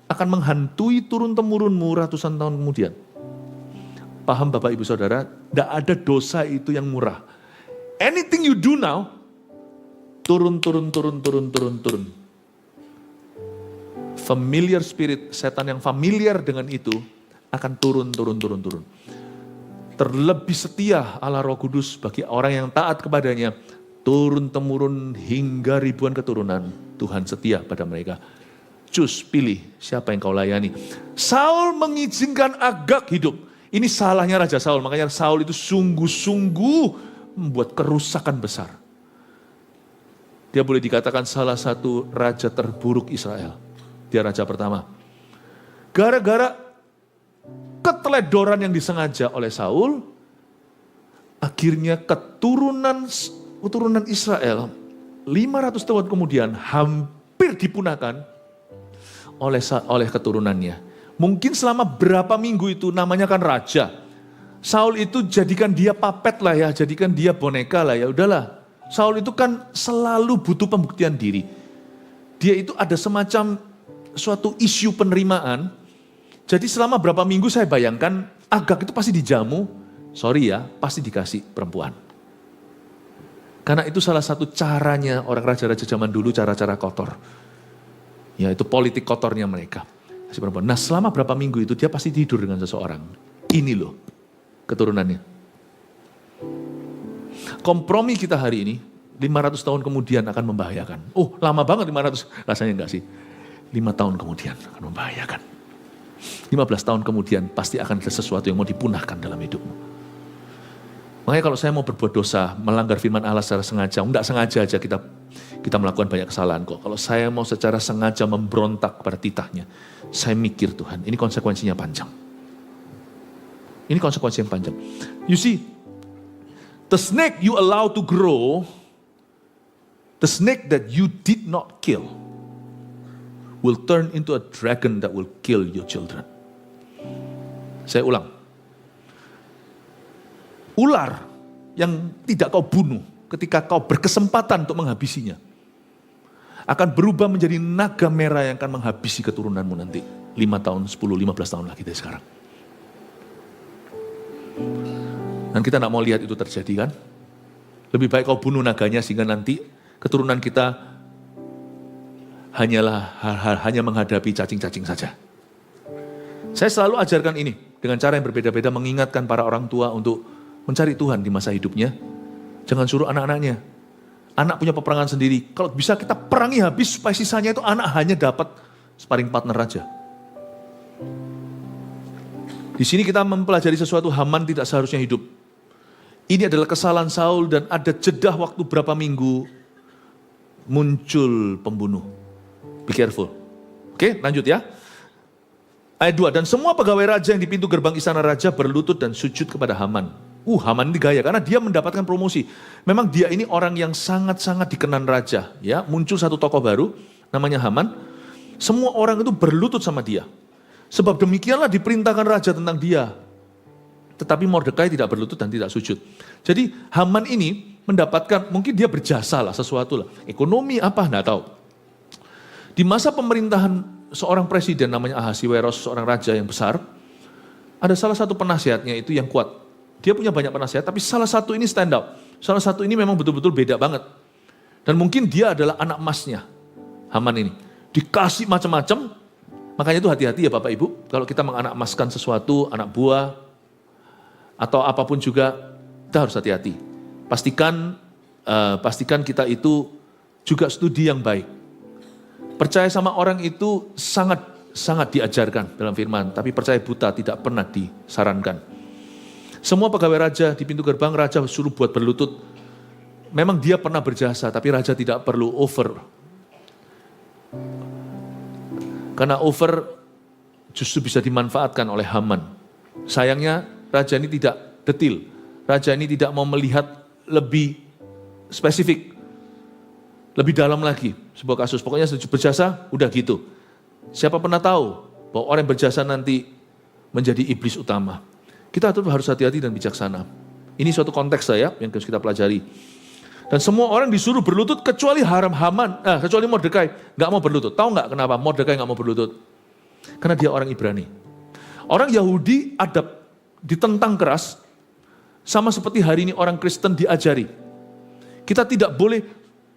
akan menghantui turun-temurunmu ratusan tahun kemudian. Paham Bapak Ibu Saudara, tidak ada dosa itu yang murah. Anything you do now, turun. Familiar spirit, setan yang familiar dengan itu, akan turun. Terlebih setia Allah Roh Kudus bagi orang yang taat kepadanya, turun-temurun hingga ribuan keturunan, Tuhan setia pada mereka. Cus, pilih siapa yang kau layani. Saul mengizinkan Agag hidup. Ini salahnya Raja Saul, makanya Saul itu sungguh-sungguh membuat kerusakan besar. Dia boleh dikatakan salah satu raja terburuk Israel. Dia raja pertama. Gara-gara keteledoran yang disengaja oleh Saul, akhirnya keturunan Israel 500 tahun kemudian hampir dipunahkan oleh keturunannya. Mungkin selama berapa minggu itu namanya kan raja. Saul itu jadikan dia papet lah ya, jadikan dia boneka lah ya, udahlah. Saul itu kan selalu butuh pembuktian diri. Dia itu ada semacam suatu isu penerimaan. Jadi selama berapa minggu saya bayangkan Agag itu pasti dijamu, sorry ya, pasti dikasih perempuan. Karena itu salah satu caranya orang raja-raja zaman dulu, cara-cara kotor. Ya itu politik kotornya mereka. Kasih perempuan. Nah selama berapa minggu itu dia pasti tidur dengan seseorang. Ini loh keturunannya. Kompromi kita hari ini 500 tahun kemudian akan membahayakan. Oh lama banget 500, rasanya enggak sih. 5 tahun kemudian akan membahayakan. 15 tahun kemudian pasti akan ada sesuatu yang mau dipunahkan dalam hidupmu. Makanya kalau saya mau berbuat dosa, melanggar firman Allah secara sengaja, enggak sengaja aja kita melakukan banyak kesalahan kok. Kalau saya mau secara sengaja memberontak pada titahnya, saya mikir Tuhan, ini konsekuensinya panjang. Ini konsekuensi yang panjang. You see, the snake you allow to grow, the snake that you did not kill, will turn into a dragon that will kill your children. Saya ulang. Ular yang tidak kau bunuh ketika kau berkesempatan untuk menghabisinya akan berubah menjadi naga merah yang akan menghabisi keturunanmu nanti 5 tahun, 10, 15 tahun lagi dari sekarang. Dan kita tidak mau lihat itu terjadi kan? Lebih baik kau bunuh naganya sehingga nanti keturunan kita hanya menghadapi cacing-cacing saja. Saya selalu ajarkan ini dengan cara yang berbeda-beda, mengingatkan para orang tua untuk mencari Tuhan di masa hidupnya. Jangan suruh anak-anaknya. Anak punya peperangan sendiri. Kalau bisa kita perangi habis supaya sisanya itu anak hanya dapat sparring partner aja. Di sini kita mempelajari sesuatu, Haman tidak seharusnya hidup. Ini adalah kesalahan Saul dan ada jeda waktu berapa minggu muncul pembunuh. Be careful. Oke, lanjut ya. Ayat 2, dan semua pegawai raja yang di pintu gerbang istana raja berlutut dan sujud kepada Haman. Haman ini gaya karena dia mendapatkan promosi. Memang dia ini orang yang sangat-sangat dikenan raja. Ya, muncul satu tokoh baru namanya Haman. Semua orang itu berlutut sama dia. Sebab demikianlah diperintahkan raja tentang dia. Tetapi Mordekai tidak berlutut dan tidak sujud. Jadi Haman ini mendapatkan, mungkin dia berjasa lah sesuatu lah. Ekonomi apa, enggak tahu. Di masa pemerintahan seorang presiden namanya Ahasiweros, seorang raja yang besar. Ada salah satu penasihatnya itu yang kuat. Dia punya banyak penasihat, tapi salah satu ini stand out. Salah satu ini memang betul-betul beda banget. Dan mungkin dia adalah anak emasnya, Haman ini. Dikasih macam-macam, makanya itu hati-hati ya Bapak Ibu. Kalau kita menganak emaskan sesuatu, anak buah, atau apapun juga, kita harus hati-hati. Pastikan kita itu juga studi yang baik. Percaya sama orang itu sangat diajarkan dalam firman, tapi percaya buta tidak pernah disarankan. Semua pegawai raja di pintu gerbang, raja suruh buat berlutut. Memang dia pernah berjasa, tapi raja tidak perlu over. Karena over justru bisa dimanfaatkan oleh Haman. Sayangnya raja ini tidak detil. Raja ini tidak mau melihat lebih spesifik, lebih dalam lagi sebuah kasus. Pokoknya berjasa, udah gitu. Siapa pernah tahu bahwa orang yang berjasa nanti menjadi iblis utama. Kita harus hati-hati dan bijaksana. Ini suatu konteks saya yang harus kita pelajari. Dan semua orang disuruh berlutut kecuali kecuali Mordekai nggak mau berlutut. Tahu nggak kenapa Mordekai nggak mau berlutut? Karena dia orang Ibrani. Orang Yahudi ditentang keras, sama seperti hari ini orang Kristen diajari. Kita tidak boleh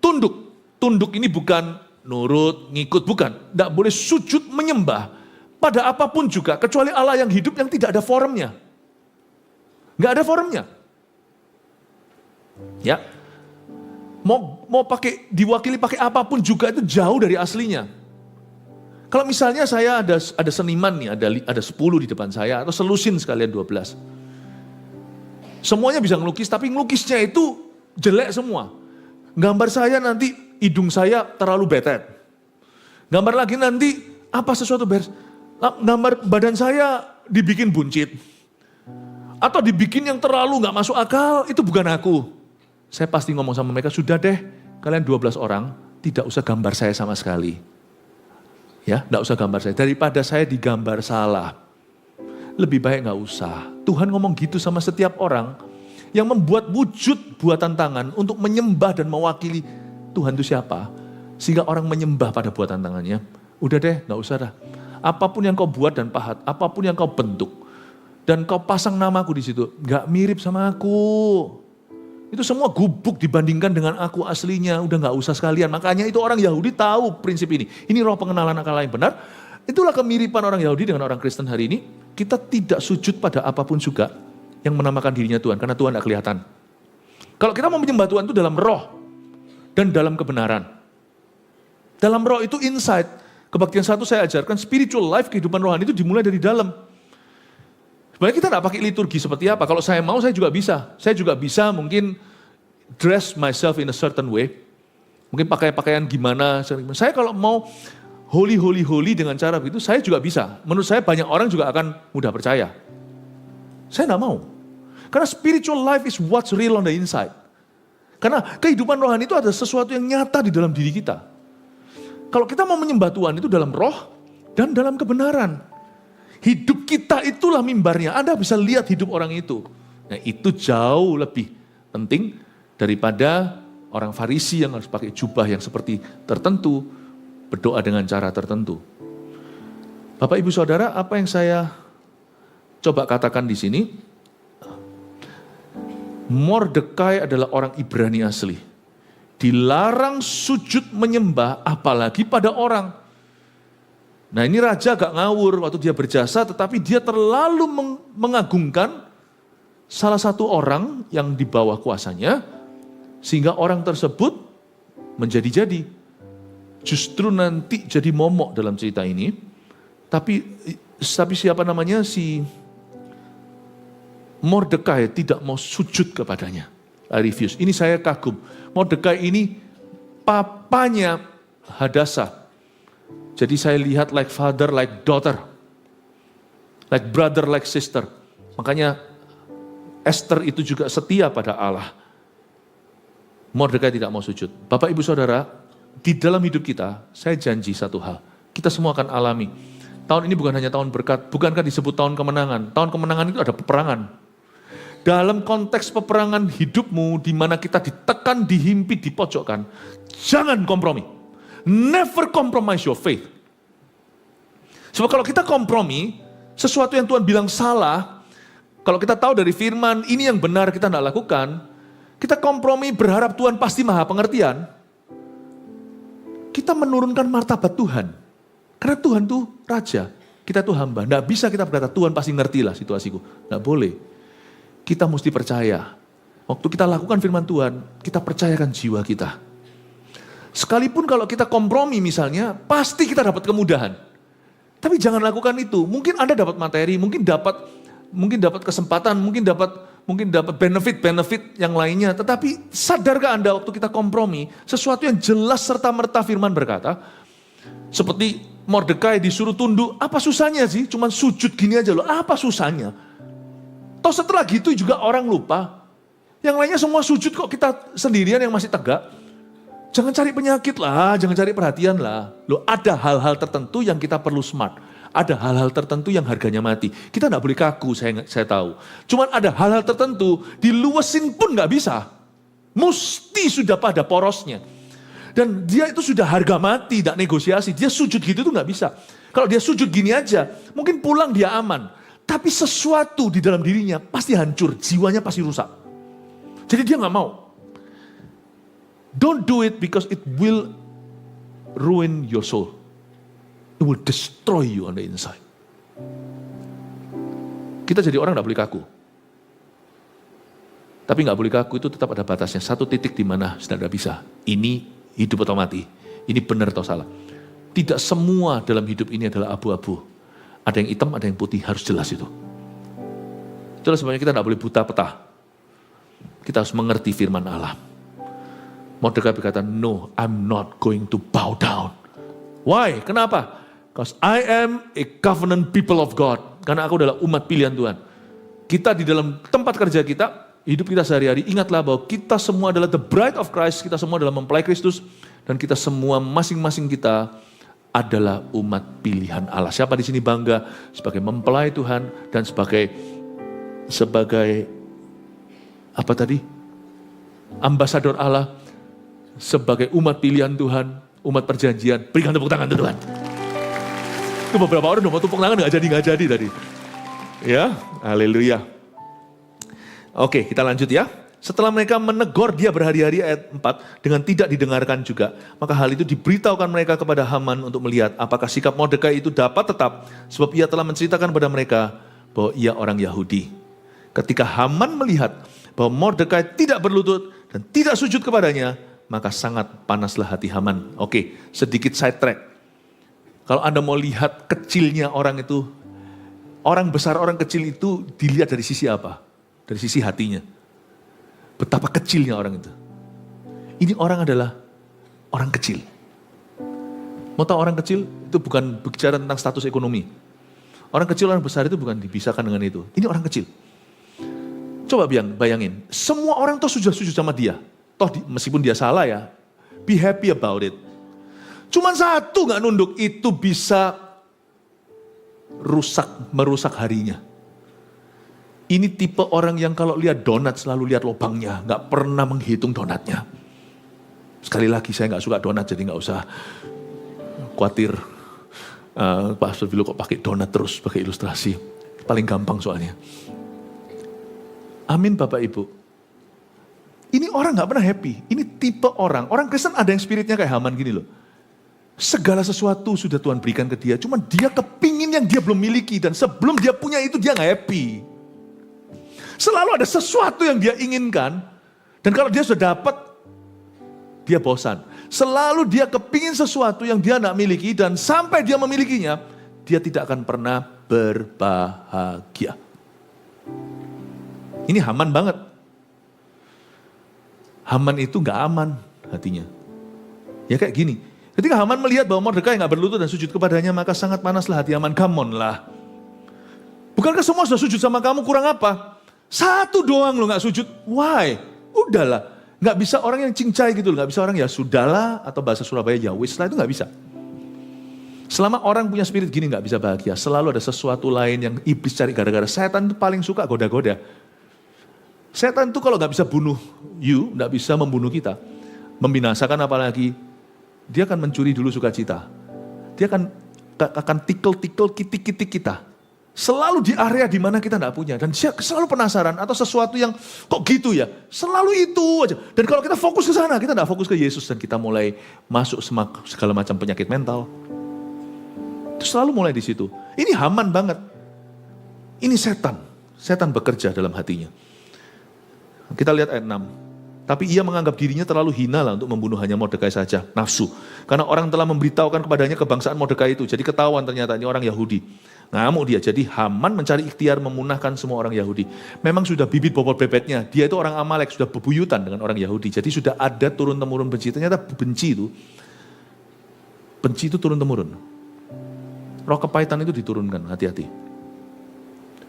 tunduk. Tunduk ini bukan nurut, ngikut, bukan. Tidak boleh sujud menyembah pada apapun juga, kecuali Allah yang hidup yang tidak ada formnya. Nggak ada formnya. Ya, mau diwakili pakai apapun juga itu jauh dari aslinya. Kalau misalnya saya ada seniman nih, ada 10 di depan saya, atau selusin sekalian 12. Semuanya bisa ngelukis, tapi ngelukisnya itu jelek semua. Gambar saya nanti, hidung saya terlalu betet. Gambar lagi nanti, sesuatu beres. Gambar badan saya dibikin buncit. Atau dibikin yang terlalu gak masuk akal, itu bukan aku. Saya pasti ngomong sama mereka, sudah deh, kalian 12 orang, tidak usah gambar saya sama sekali. Ya, enggak usah gambar saya. Daripada saya digambar salah. Lebih baik enggak usah. Tuhan ngomong gitu sama setiap orang yang membuat wujud buatan tangan untuk menyembah dan mewakili Tuhan itu siapa. Sehingga orang menyembah pada buatan tangannya. Udah deh, enggak usah dah. Apapun yang kau buat dan pahat, apapun yang kau bentuk, dan kau pasang namaku di situ, enggak mirip sama aku. Itu semua gubuk dibandingkan dengan aku aslinya, udah gak usah sekalian. Makanya itu orang Yahudi tahu prinsip ini. Ini roh pengenalan akal yang benar. Itulah kemiripan orang Yahudi dengan orang Kristen hari ini. Kita tidak sujud pada apapun juga yang menamakan dirinya Tuhan, karena Tuhan gak kelihatan. Kalau kita mau menyembah Tuhan itu dalam roh dan dalam kebenaran. Dalam roh itu insight. Kebaktian satu saya ajarkan, spiritual life, kehidupan rohani itu dimulai dari dalam. Sebenarnya kita tidak pakai liturgi seperti apa. Kalau saya mau, saya juga bisa. Saya juga bisa mungkin dress myself in a certain way. Mungkin pakai pakaian gimana. Saya kalau mau holy dengan cara begitu, saya juga bisa. Menurut saya banyak orang juga akan mudah percaya. Saya tidak mau. Karena spiritual life is what's real on the inside. Karena kehidupan rohani itu ada sesuatu yang nyata di dalam diri kita. Kalau kita mau menyembah Tuhan itu dalam roh dan dalam kebenaran. Hidup kita itulah mimbarnya. Anda bisa lihat hidup orang itu. Nah, itu jauh lebih penting daripada orang Farisi yang harus pakai jubah yang seperti tertentu, berdoa dengan cara tertentu. Bapak Ibu Saudara, apa yang saya coba katakan di sini? Mordekai adalah orang Ibrani asli. Dilarang sujud menyembah apalagi pada orang. Nah, ini raja agak ngawur waktu dia berjasa, tetapi dia terlalu mengagungkan salah satu orang yang di bawah kuasanya, sehingga orang tersebut menjadi-jadi. Justru nanti jadi momok dalam cerita ini, tapi siapa namanya, si Mordekai tidak mau sujud kepadanya. I refuse. Ini saya kagum. Mordekai ini papanya Hadasa. Jadi saya lihat like father, like daughter. Like brother, like sister. Makanya Esther itu juga setia pada Allah. Mordekai tidak mau sujud. Bapak Ibu Saudara, di dalam hidup kita, saya janji satu hal. Kita semua akan alami. Tahun ini bukan hanya tahun berkat, bukankah disebut tahun kemenangan? Tahun kemenangan itu ada peperangan. Dalam konteks peperangan hidupmu, di mana kita ditekan, dihimpit, dipojokkan, jangan kompromi. Never compromise your faith. Sebab kalau kita kompromi, sesuatu yang Tuhan bilang salah, kalau kita tahu dari firman, ini yang benar kita tidak lakukan, kita kompromi berharap Tuhan pasti maha pengertian, kita menurunkan martabat Tuhan. Karena Tuhan itu raja, kita itu hamba. Tidak bisa kita berkata, Tuhan pasti ngerti lah situasiku. Tidak boleh. Kita mesti percaya. Waktu kita lakukan firman Tuhan, kita percayakan jiwa kita. Sekalipun kalau kita kompromi misalnya, pasti kita dapat kemudahan. Tapi jangan lakukan itu. Mungkin Anda dapat materi, mungkin dapat kesempatan, mungkin dapat benefit yang lainnya. Tetapi sadarkah Anda waktu kita kompromi, sesuatu yang jelas serta-merta firman berkata, seperti Mordekai disuruh tunduk, apa susahnya sih? Cuman sujud gini aja loh, apa susahnya? Toh setelah gitu juga orang lupa. Yang lainnya semua sujud kok, kita sendirian yang masih tegak. Jangan cari penyakit lah, jangan cari perhatian lah. Loh, ada hal-hal tertentu yang kita perlu smart. Ada hal-hal tertentu yang harganya mati. Kita nggak boleh kaku, saya tahu. Cuman ada hal-hal tertentu, diluasin pun nggak bisa. Mesti sudah pada porosnya. Dan dia itu sudah harga mati, tidak negosiasi. Dia sujud gitu tuh nggak bisa. Kalau dia sujud gini aja, mungkin pulang dia aman. Tapi sesuatu di dalam dirinya pasti hancur, jiwanya pasti rusak. Jadi dia nggak mau. Don't do it because it will ruin your soul. It will destroy you on the inside. Kita jadi orang gak boleh kaku. Tapi gak boleh kaku itu tetap ada batasnya. Satu titik di mana sudah tidak bisa. Ini hidup atau mati. Ini benar atau salah. Tidak semua dalam hidup ini adalah abu-abu. Ada yang hitam, ada yang putih. Harus jelas itu. Itulah sebabnya kita gak boleh buta peta. Kita harus mengerti firman Allah. Mordekai berkata, no, I'm not going to bow down. Why? Kenapa? Because I am a covenant people of God. Karena aku adalah umat pilihan Tuhan. Kita di dalam tempat kerja kita, hidup kita sehari-hari, ingatlah bahwa kita semua adalah the bride of Christ, kita semua adalah mempelai Kristus, dan kita semua masing-masing kita adalah umat pilihan Allah. Siapa di sini bangga sebagai mempelai Tuhan dan sebagai apa tadi? Ambasador Allah. Sebagai umat pilihan Tuhan, umat perjanjian, berikan tepuk tangan Tuhan. Itu beberapa orang udah mau tepuk tangan nggak jadi tadi. Ya, haleluya. Oke, kita lanjut ya. Setelah mereka menegur dia berhari-hari ayat 4 dengan tidak didengarkan juga, maka hal itu diberitahukan mereka kepada Haman untuk melihat apakah sikap Mordekai itu dapat tetap, sebab ia telah menceritakan kepada mereka bahwa ia orang Yahudi. Ketika Haman melihat bahwa Mordekai tidak berlutut dan tidak sujud kepadanya, maka sangat panaslah hati Haman. Oke, sedikit sidetrack. Kalau Anda mau lihat kecilnya orang itu, orang besar, orang kecil itu dilihat dari sisi apa? Dari sisi hatinya. Betapa kecilnya orang itu. Ini orang adalah orang kecil. Mau tahu orang kecil? Itu bukan bicara tentang status ekonomi. Orang kecil, orang besar itu bukan dipisahkan dengan itu. Ini orang kecil. Coba bayangin, semua orang tuh sudah sujud sama dia. Toh meskipun dia salah ya, be happy about it. Cuman satu gak nunduk, itu bisa merusak harinya. Ini tipe orang yang kalau lihat donat selalu lihat lubangnya, gak pernah menghitung donatnya. Sekali lagi saya gak suka donat, jadi gak usah khawatir. Pastor Vilo kok pakai donat terus, pakai ilustrasi. Paling gampang soalnya. Amin Bapak Ibu. Ini orang gak pernah happy. Ini tipe orang. Orang Kristen ada yang spiritnya kayak Haman gini loh. Segala sesuatu sudah Tuhan berikan ke dia. Cuma dia kepingin yang dia belum miliki. Dan sebelum dia punya itu dia gak happy. Selalu ada sesuatu yang dia inginkan. Dan kalau dia sudah dapat, dia bosan. Selalu dia kepingin sesuatu yang dia gak miliki. Dan sampai dia memilikinya, dia tidak akan pernah berbahagia. Ini Haman banget. Haman itu gak aman hatinya. Ya kayak gini. Ketika Haman melihat bahwa Mordekai gak berlutut dan sujud kepadanya, maka sangat panaslah hati Haman. Come on lah. Bukankah semua sudah sujud sama kamu, kurang apa? Satu doang lo gak sujud. Why? Udahlah. Gak bisa orang yang cincai gitu loh. Gak bisa orang ya sudahlah, atau bahasa Surabaya ya wis lah, itu gak bisa. Selama orang punya spirit gini gak bisa bahagia. Selalu ada sesuatu lain yang iblis cari gara-gara. Setan itu paling suka goda-goda. Setan itu kalau gak bisa bunuh gak bisa membunuh kita, membinasakan apalagi, dia akan mencuri dulu sukacita. Dia akan tikel-tikel kitik-kitik kita. Selalu di area di mana kita gak punya. Dan dia selalu penasaran atau sesuatu yang kok gitu ya. Selalu itu aja. Dan kalau kita fokus ke sana, kita gak fokus ke Yesus. Dan kita mulai masuk segala macam penyakit mental. Itu selalu mulai di situ. Ini Haman banget. Ini setan. Setan bekerja dalam hatinya. Kita lihat ayat 6. Tapi ia menganggap dirinya terlalu hina lah untuk membunuh hanya Mordekai saja. Nafsu. Karena orang telah memberitahukan kepadanya kebangsaan Mordekai itu. Jadi ketahuan ternyata ini orang Yahudi. Ngamuk dia. Jadi Haman mencari ikhtiar memunahkan semua orang Yahudi. Memang sudah bibit bobot bebetnya. Dia itu orang Amalek, sudah bebuyutan dengan orang Yahudi. Jadi sudah ada turun-temurun benci. Ternyata benci itu turun-temurun. Roh kepahitan itu diturunkan, hati-hati.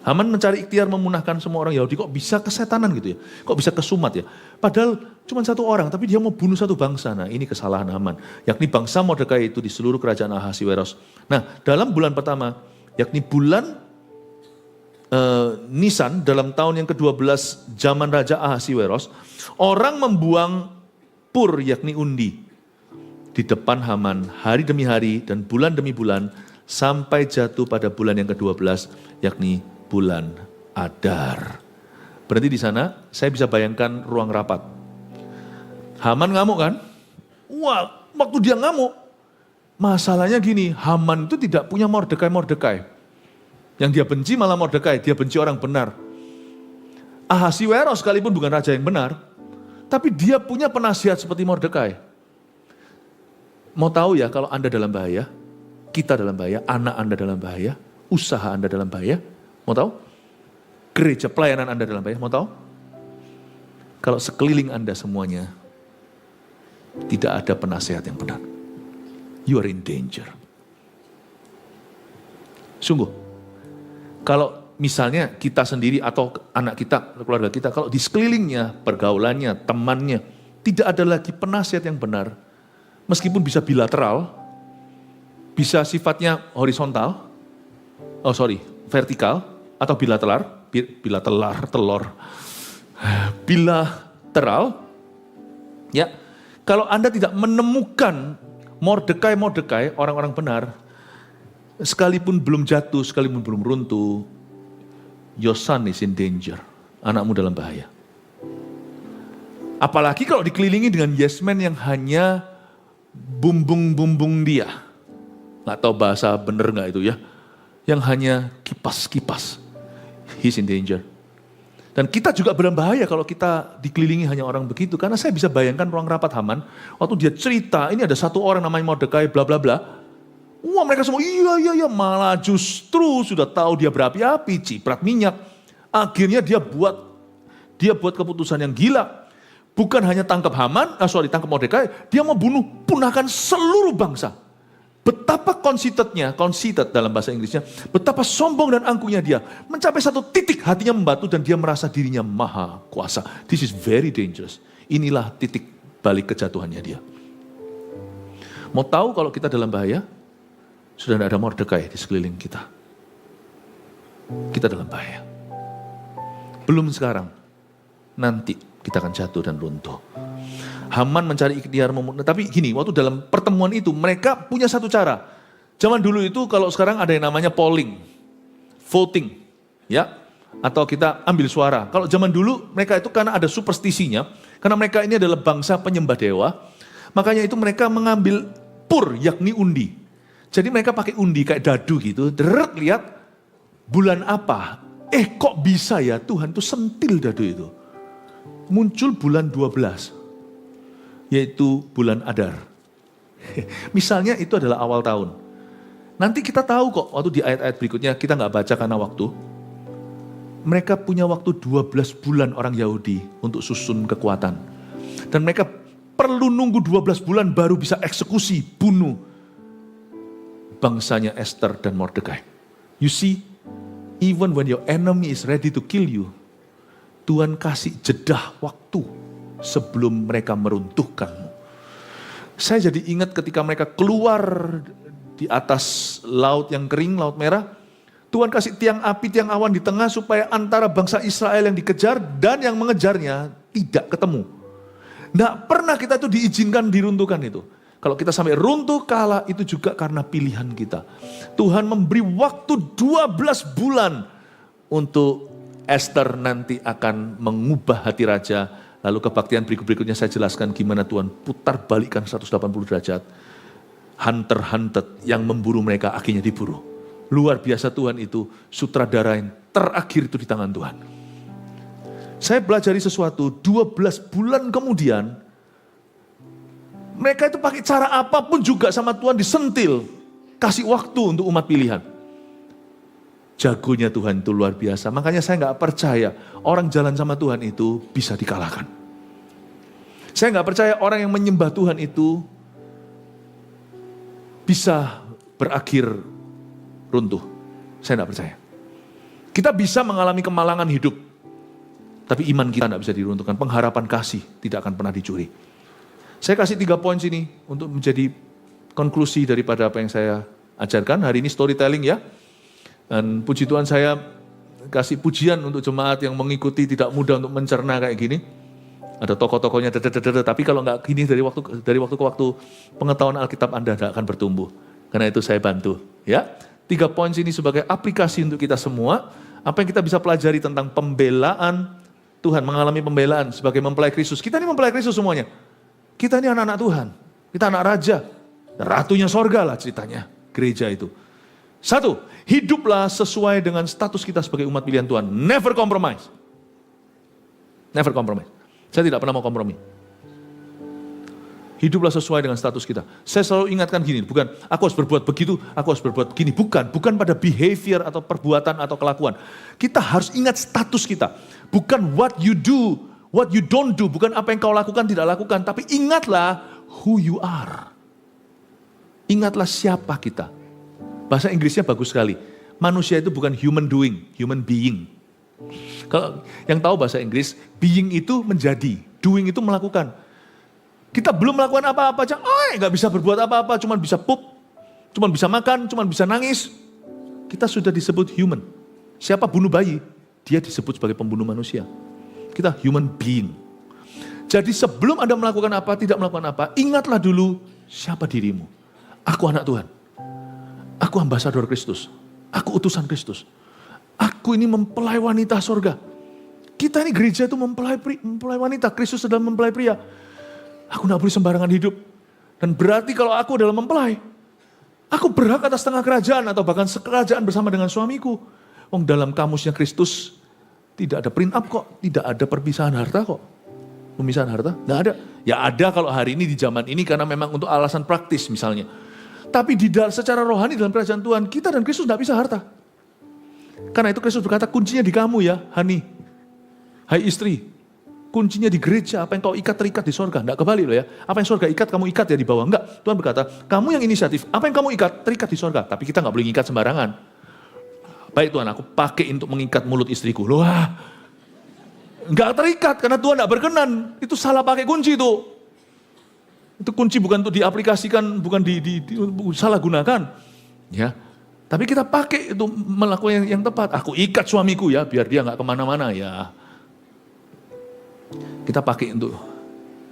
Haman mencari ikhtiar memunahkan semua orang Yahudi, kok bisa kesetanan gitu ya, kok bisa kesumat ya. Padahal cuma satu orang, tapi dia mau bunuh satu bangsa. Nah ini kesalahan Haman, yakni bangsa Mordekai itu di seluruh kerajaan Ahasiweros. Nah dalam bulan pertama, yakni bulan Nisan, dalam tahun yang ke-12 zaman Raja Ahasiweros, orang membuang pur yakni undi di depan Haman hari demi hari dan bulan demi bulan sampai jatuh pada bulan yang ke-12 yakni bulan Adar. Berarti di sana saya bisa bayangkan ruang rapat. Haman ngamuk kan? Wah, waktu dia ngamuk, masalahnya gini, Haman itu tidak punya Mordekai. Yang dia benci malah Mordekai, dia benci orang benar. Ahasiweros sekalipun bukan raja yang benar, tapi dia punya penasihat seperti Mordekai. Mau tahu ya kalau Anda dalam bahaya, kita dalam bahaya, anak Anda dalam bahaya, usaha Anda dalam bahaya, mau tahu? Gereja pelayanan Anda dalam bahaya, mau tahu? Kalau sekeliling Anda semuanya tidak ada penasihat yang benar, you are in danger. Sungguh, kalau misalnya kita sendiri atau anak kita, keluarga kita, kalau di sekelilingnya, pergaulannya, temannya, tidak ada lagi penasihat yang benar, meskipun bisa bilateral, bisa sifatnya horizontal, vertikal, atau bilateral, ya, kalau Anda tidak menemukan Mordekai, orang-orang benar, sekalipun belum jatuh, sekalipun belum runtuh, your son is in danger. Anakmu dalam bahaya. Apalagi kalau dikelilingi dengan yes man yang hanya bumbung dia. Nggak tahu bahasa bener nggak itu ya. Yang hanya kipas-kipas. He's in danger. Dan kita juga dalam bahaya kalau kita dikelilingi hanya orang begitu. Karena saya bisa bayangkan ruang rapat Haman. Waktu dia cerita, ini ada satu orang namanya Mordekai, bla bla bla. Wah mereka semua iya, malah justru sudah tahu dia berapi-api, ciprat minyak. Akhirnya dia buat keputusan yang gila. Bukan hanya tangkap tangkap Mordekai, dia mau punahkan seluruh bangsa. Betapa conceited dalam bahasa Inggrisnya, betapa sombong dan angkuhnya dia. Mencapai satu titik hatinya membatu dan dia merasa dirinya maha kuasa. This is very dangerous. Inilah titik balik kejatuhannya dia. Mau tahu kalau kita dalam bahaya? Sudah tidak ada Mordekai di sekeliling kita. Kita dalam bahaya. Belum sekarang, nanti kita akan jatuh dan runtuh. Haman mencari ikhtiar tapi gini, waktu dalam pertemuan itu mereka punya satu cara. Zaman dulu itu kalau sekarang ada yang namanya polling, voting, ya, atau kita ambil suara. Kalau zaman dulu mereka itu karena ada superstisinya, karena mereka ini adalah bangsa penyembah dewa, makanya itu mereka mengambil pur, yakni undi. Jadi mereka pakai undi kayak dadu gitu, lihat bulan apa. Kok bisa ya Tuhan tuh sentil dadu itu. Muncul bulan 12. Yaitu bulan Adar. Misalnya itu adalah awal tahun. Nanti kita tahu kok, waktu di ayat-ayat berikutnya, kita nggak baca karena waktu. Mereka punya waktu 12 bulan orang Yahudi untuk susun kekuatan. Dan mereka perlu nunggu 12 bulan baru bisa eksekusi, bunuh bangsanya Esther dan Mordekai. You see, even when your enemy is ready to kill you, Tuhan kasih jedah waktu sebelum mereka meruntuhkanmu. Saya jadi ingat ketika mereka keluar di atas laut yang kering, laut merah, Tuhan kasih tiang api, tiang awan di tengah supaya antara bangsa Israel yang dikejar dan yang mengejarnya tidak ketemu. Nggak pernah kita tuh diizinkan diruntuhkan itu. Kalau kita sampai runtuh kalah itu juga karena pilihan kita. Tuhan memberi waktu 12 bulan untuk Esther nanti akan mengubah hati raja. Lalu kebaktian berikutnya saya jelaskan gimana Tuhan putar balikkan 180 derajat. Hunter yang memburu mereka akhirnya diburu. Luar biasa Tuhan itu, sutradara yang terakhir itu di tangan Tuhan. Saya pelajari sesuatu, 12 bulan kemudian, mereka itu pakai cara apapun juga sama Tuhan disentil. Kasih waktu untuk umat pilihan. Jagonya Tuhan itu luar biasa. Makanya saya nggak percaya orang jalan sama Tuhan itu bisa dikalahkan. Saya nggak percaya orang yang menyembah Tuhan itu bisa berakhir runtuh. Saya nggak percaya. Kita bisa mengalami kemalangan hidup, tapi iman kita tidak bisa diruntuhkan. Pengharapan kasih tidak akan pernah dicuri. Saya kasih 3 poin sini untuk menjadi konklusi daripada apa yang saya ajarkan. Hari ini storytelling ya. Dan puji Tuhan saya kasih pujian untuk jemaat yang mengikuti, tidak mudah untuk mencerna kayak gini. Ada tokoh-tokohnya, tapi kalau nggak gini dari waktu ke waktu, pengetahuan Alkitab Anda tidak akan bertumbuh. Karena itu saya bantu. Ya, 3 poin sini sebagai aplikasi untuk kita semua. Apa yang kita bisa pelajari tentang pembelaan Tuhan, mengalami pembelaan sebagai mempelai Kristus. Kita ini mempelai Kristus semuanya. Kita ini anak-anak Tuhan. Kita anak raja. Ratunya sorga lah ceritanya, gereja itu. 1, hiduplah sesuai dengan status kita sebagai umat pilihan Tuhan. Never compromise. Never compromise. Saya tidak pernah mau kompromi. Hiduplah sesuai dengan status kita. Saya selalu ingatkan gini, bukan aku harus berbuat begitu, aku harus berbuat begini. Bukan pada behavior atau perbuatan atau kelakuan. Kita harus ingat status kita. Bukan what you do, what you don't do. Bukan apa yang kau lakukan, tidak lakukan. Tapi ingatlah who you are. Ingatlah siapa kita. Bahasa Inggrisnya bagus sekali. Manusia itu bukan human doing, human being. Kalau yang tahu bahasa Inggris, being itu menjadi, doing itu melakukan. Kita belum melakukan apa-apa, nggak bisa berbuat apa-apa, cuma bisa pup, cuma bisa makan, cuma bisa nangis. Kita sudah disebut human. Siapa bunuh bayi? Dia disebut sebagai pembunuh manusia. Kita human being. Jadi sebelum Anda melakukan apa, tidak melakukan apa, ingatlah dulu siapa dirimu. Aku anak Tuhan. Aku ambasador Kristus. Aku utusan Kristus. Aku ini mempelai wanita sorga. Kita ini gereja itu mempelai wanita. Kristus adalah mempelai pria. Aku tidak boleh sembarangan hidup. Dan berarti kalau aku adalah mempelai, aku berhak atas setengah kerajaan atau bahkan sekerajaan bersama dengan suamiku. Dalam kamusnya Kristus tidak ada print up kok. Tidak ada perpisahan harta kok. Pemisahan harta? Tidak ada. Ya ada kalau hari ini di zaman ini karena memang untuk alasan praktis misalnya. Tapi secara rohani dalam kerajaan Tuhan, kita dan Kristus tidak bisa harta. Karena itu Kristus berkata, kuncinya di kamu ya, Hani. Hai istri, kuncinya di gereja. Apa yang kau ikat terikat di sorga. Tidak kebalik loh ya. Apa yang sorga ikat, kamu ikat ya di bawah. Enggak, Tuhan berkata, kamu yang inisiatif. Apa yang kamu ikat, terikat di sorga. Tapi kita nggak boleh ngikat sembarangan. Baik Tuhan, aku pakai untuk mengikat mulut istriku. Loh, nggak terikat karena Tuhan nggak berkenan. Itu salah pakai kunci itu. Itu kunci bukan untuk diaplikasikan, bukan salah gunakan. Ya, tapi kita pakai itu melakukan yang tepat. Aku ikat suamiku ya, biar dia nggak kemana-mana ya. Kita pakai untuk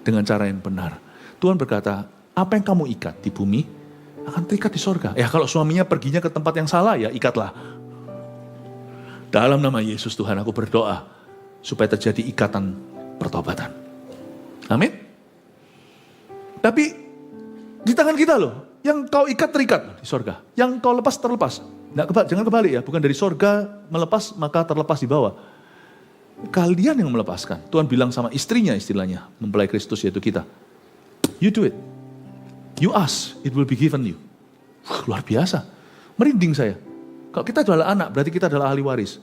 dengan cara yang benar. Tuhan berkata, apa yang kamu ikat di bumi akan terikat di sorga. Ya kalau suaminya perginya ke tempat yang salah ya ikatlah. Dalam nama Yesus Tuhan aku berdoa supaya terjadi ikatan pertobatan. Amin. Tapi di tangan kita loh, yang kau ikat terikat di sorga, yang kau lepas terlepas. Jangan kebalik ya, bukan dari sorga melepas maka terlepas di bawah. Kalian yang melepaskan. Tuhan bilang sama istrinya istilahnya, mempelai Kristus yaitu kita. You do it. You ask, it will be given you. Luar biasa. Merinding saya. Kalau kita adalah anak, berarti kita adalah ahli waris.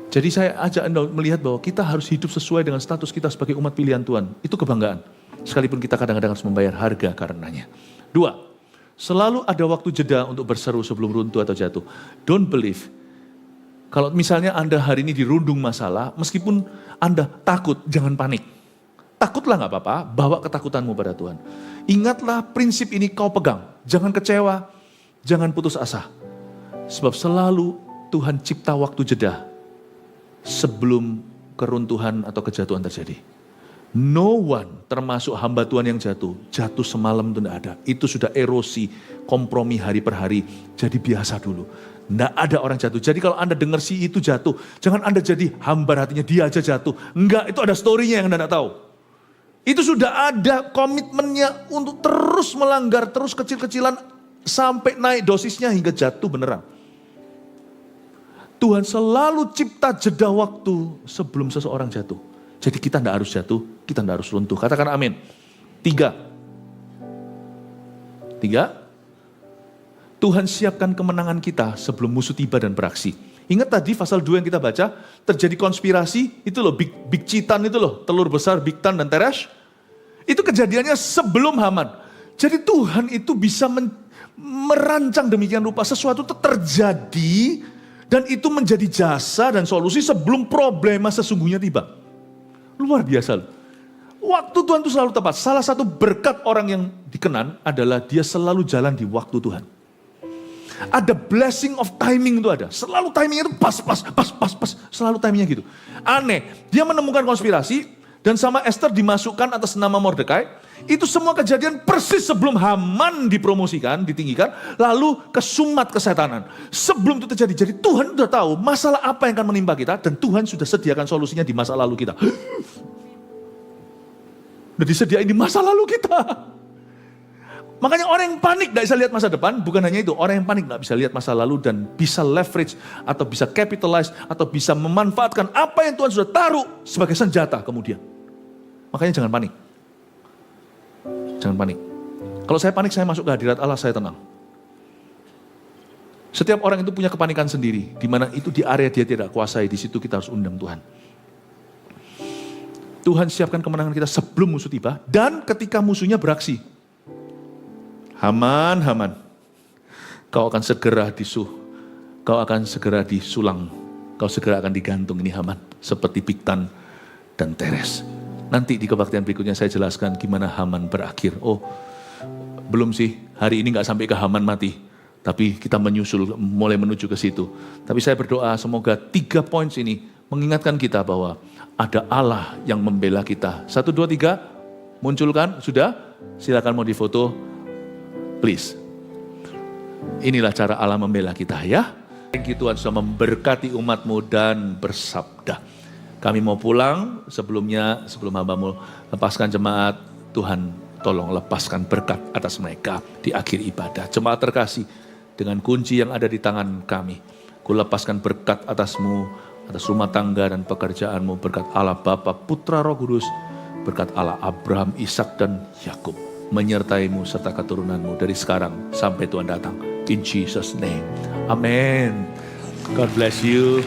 Jadi saya ajak Anda melihat bahwa kita harus hidup sesuai dengan status kita sebagai umat pilihan Tuhan. Itu kebanggaan. Sekalipun kita kadang-kadang harus membayar harga karenanya. 2, selalu ada waktu jeda untuk berseru sebelum runtuh atau jatuh. Don't believe. Kalau misalnya Anda hari ini dirundung masalah, meskipun Anda takut, jangan panik. Takutlah gak apa-apa, bawa ketakutanmu pada Tuhan. Ingatlah prinsip ini kau pegang. Jangan kecewa, jangan putus asa. Sebab selalu Tuhan cipta waktu jeda sebelum keruntuhan atau kejatuhan terjadi. No one, termasuk hamba Tuhan yang jatuh semalam itu tidak ada. Itu sudah erosi, kompromi hari per hari, jadi biasa dulu. Tidak ada orang jatuh. Jadi kalau Anda dengar si itu jatuh, jangan Anda jadi hambar hatinya, dia aja jatuh. Enggak, itu ada story-nya yang Anda tidak tahu. Itu sudah ada komitmennya untuk terus melanggar, terus kecil-kecilan, sampai naik dosisnya hingga jatuh beneran. Tuhan selalu cipta jeda waktu sebelum seseorang jatuh. Jadi kita tidak harus jatuh, kita tidak harus runtuh. Katakan amin. 3. Tuhan siapkan kemenangan kita sebelum musuh tiba dan beraksi. Ingat tadi pasal 2 yang kita baca, terjadi konspirasi, itu loh Big Chitan itu loh, telur besar Bigtan dan Teresh. Itu kejadiannya sebelum Haman. Jadi Tuhan itu bisa merancang demikian rupa sesuatu itu terjadi Dan itu menjadi jasa dan solusi sebelum problema sesungguhnya tiba. Luar biasa loh. Waktu Tuhan itu selalu tepat. Salah satu berkat orang yang dikenan adalah dia selalu jalan di waktu Tuhan. Ada blessing of timing itu ada. Selalu timingnya itu pas. Selalu timingnya gitu. Aneh, dia menemukan konspirasi dan sama Esther dimasukkan atas nama Mordekai. Itu semua kejadian persis sebelum Haman dipromosikan, ditinggikan, lalu kesumat kesetanan. Sebelum itu terjadi, jadi Tuhan sudah tahu masalah apa yang akan menimpa kita dan Tuhan sudah sediakan solusinya di masa lalu kita. Udah disediain di masa lalu kita. Makanya orang yang panik gak bisa lihat masa depan, bukan hanya itu. Orang yang panik gak bisa lihat masa lalu dan bisa leverage atau bisa capitalize atau bisa memanfaatkan apa yang Tuhan sudah taruh sebagai senjata kemudian. Makanya jangan panik. Jangan panik. Kalau saya panik, saya masuk ke hadirat Allah, saya tenang. Setiap orang itu punya kepanikan sendiri, di mana itu di area dia tidak kuasai, di situ kita harus undang Tuhan. Tuhan siapkan kemenangan kita sebelum musuh tiba, dan ketika musuhnya beraksi. Haman, kau akan segera kau akan segera disulang, kau segera akan digantung, ini Haman, seperti Bigtan dan Teres. Nanti di kebaktian berikutnya saya jelaskan gimana Haman berakhir. Oh, belum sih, hari ini gak sampai ke Haman mati. Tapi kita mulai menuju ke situ. Tapi saya berdoa semoga 3 poin ini mengingatkan kita bahwa ada Allah yang membela kita. 1, 2, 3, munculkan, sudah? Silakan mau difoto, please. Inilah cara Allah membela kita ya. Thank you Tuhan sudah memberkati umat-Mu dan bersabda. Kami mau pulang, sebelum hamba-Mu lepaskan jemaat, Tuhan tolong lepaskan berkat atas mereka di akhir ibadah. Jemaat terkasih, dengan kunci yang ada di tangan kami, ku lepaskan berkat atas-Mu, atas rumah tangga dan pekerjaan-Mu, berkat Allah Bapa, Putra, Roh Kudus, berkat Allah Abraham, Ishak dan Yakub, menyertai-Mu serta keturunan-Mu dari sekarang sampai Tuhan datang. In Jesus' name, amen. God bless you.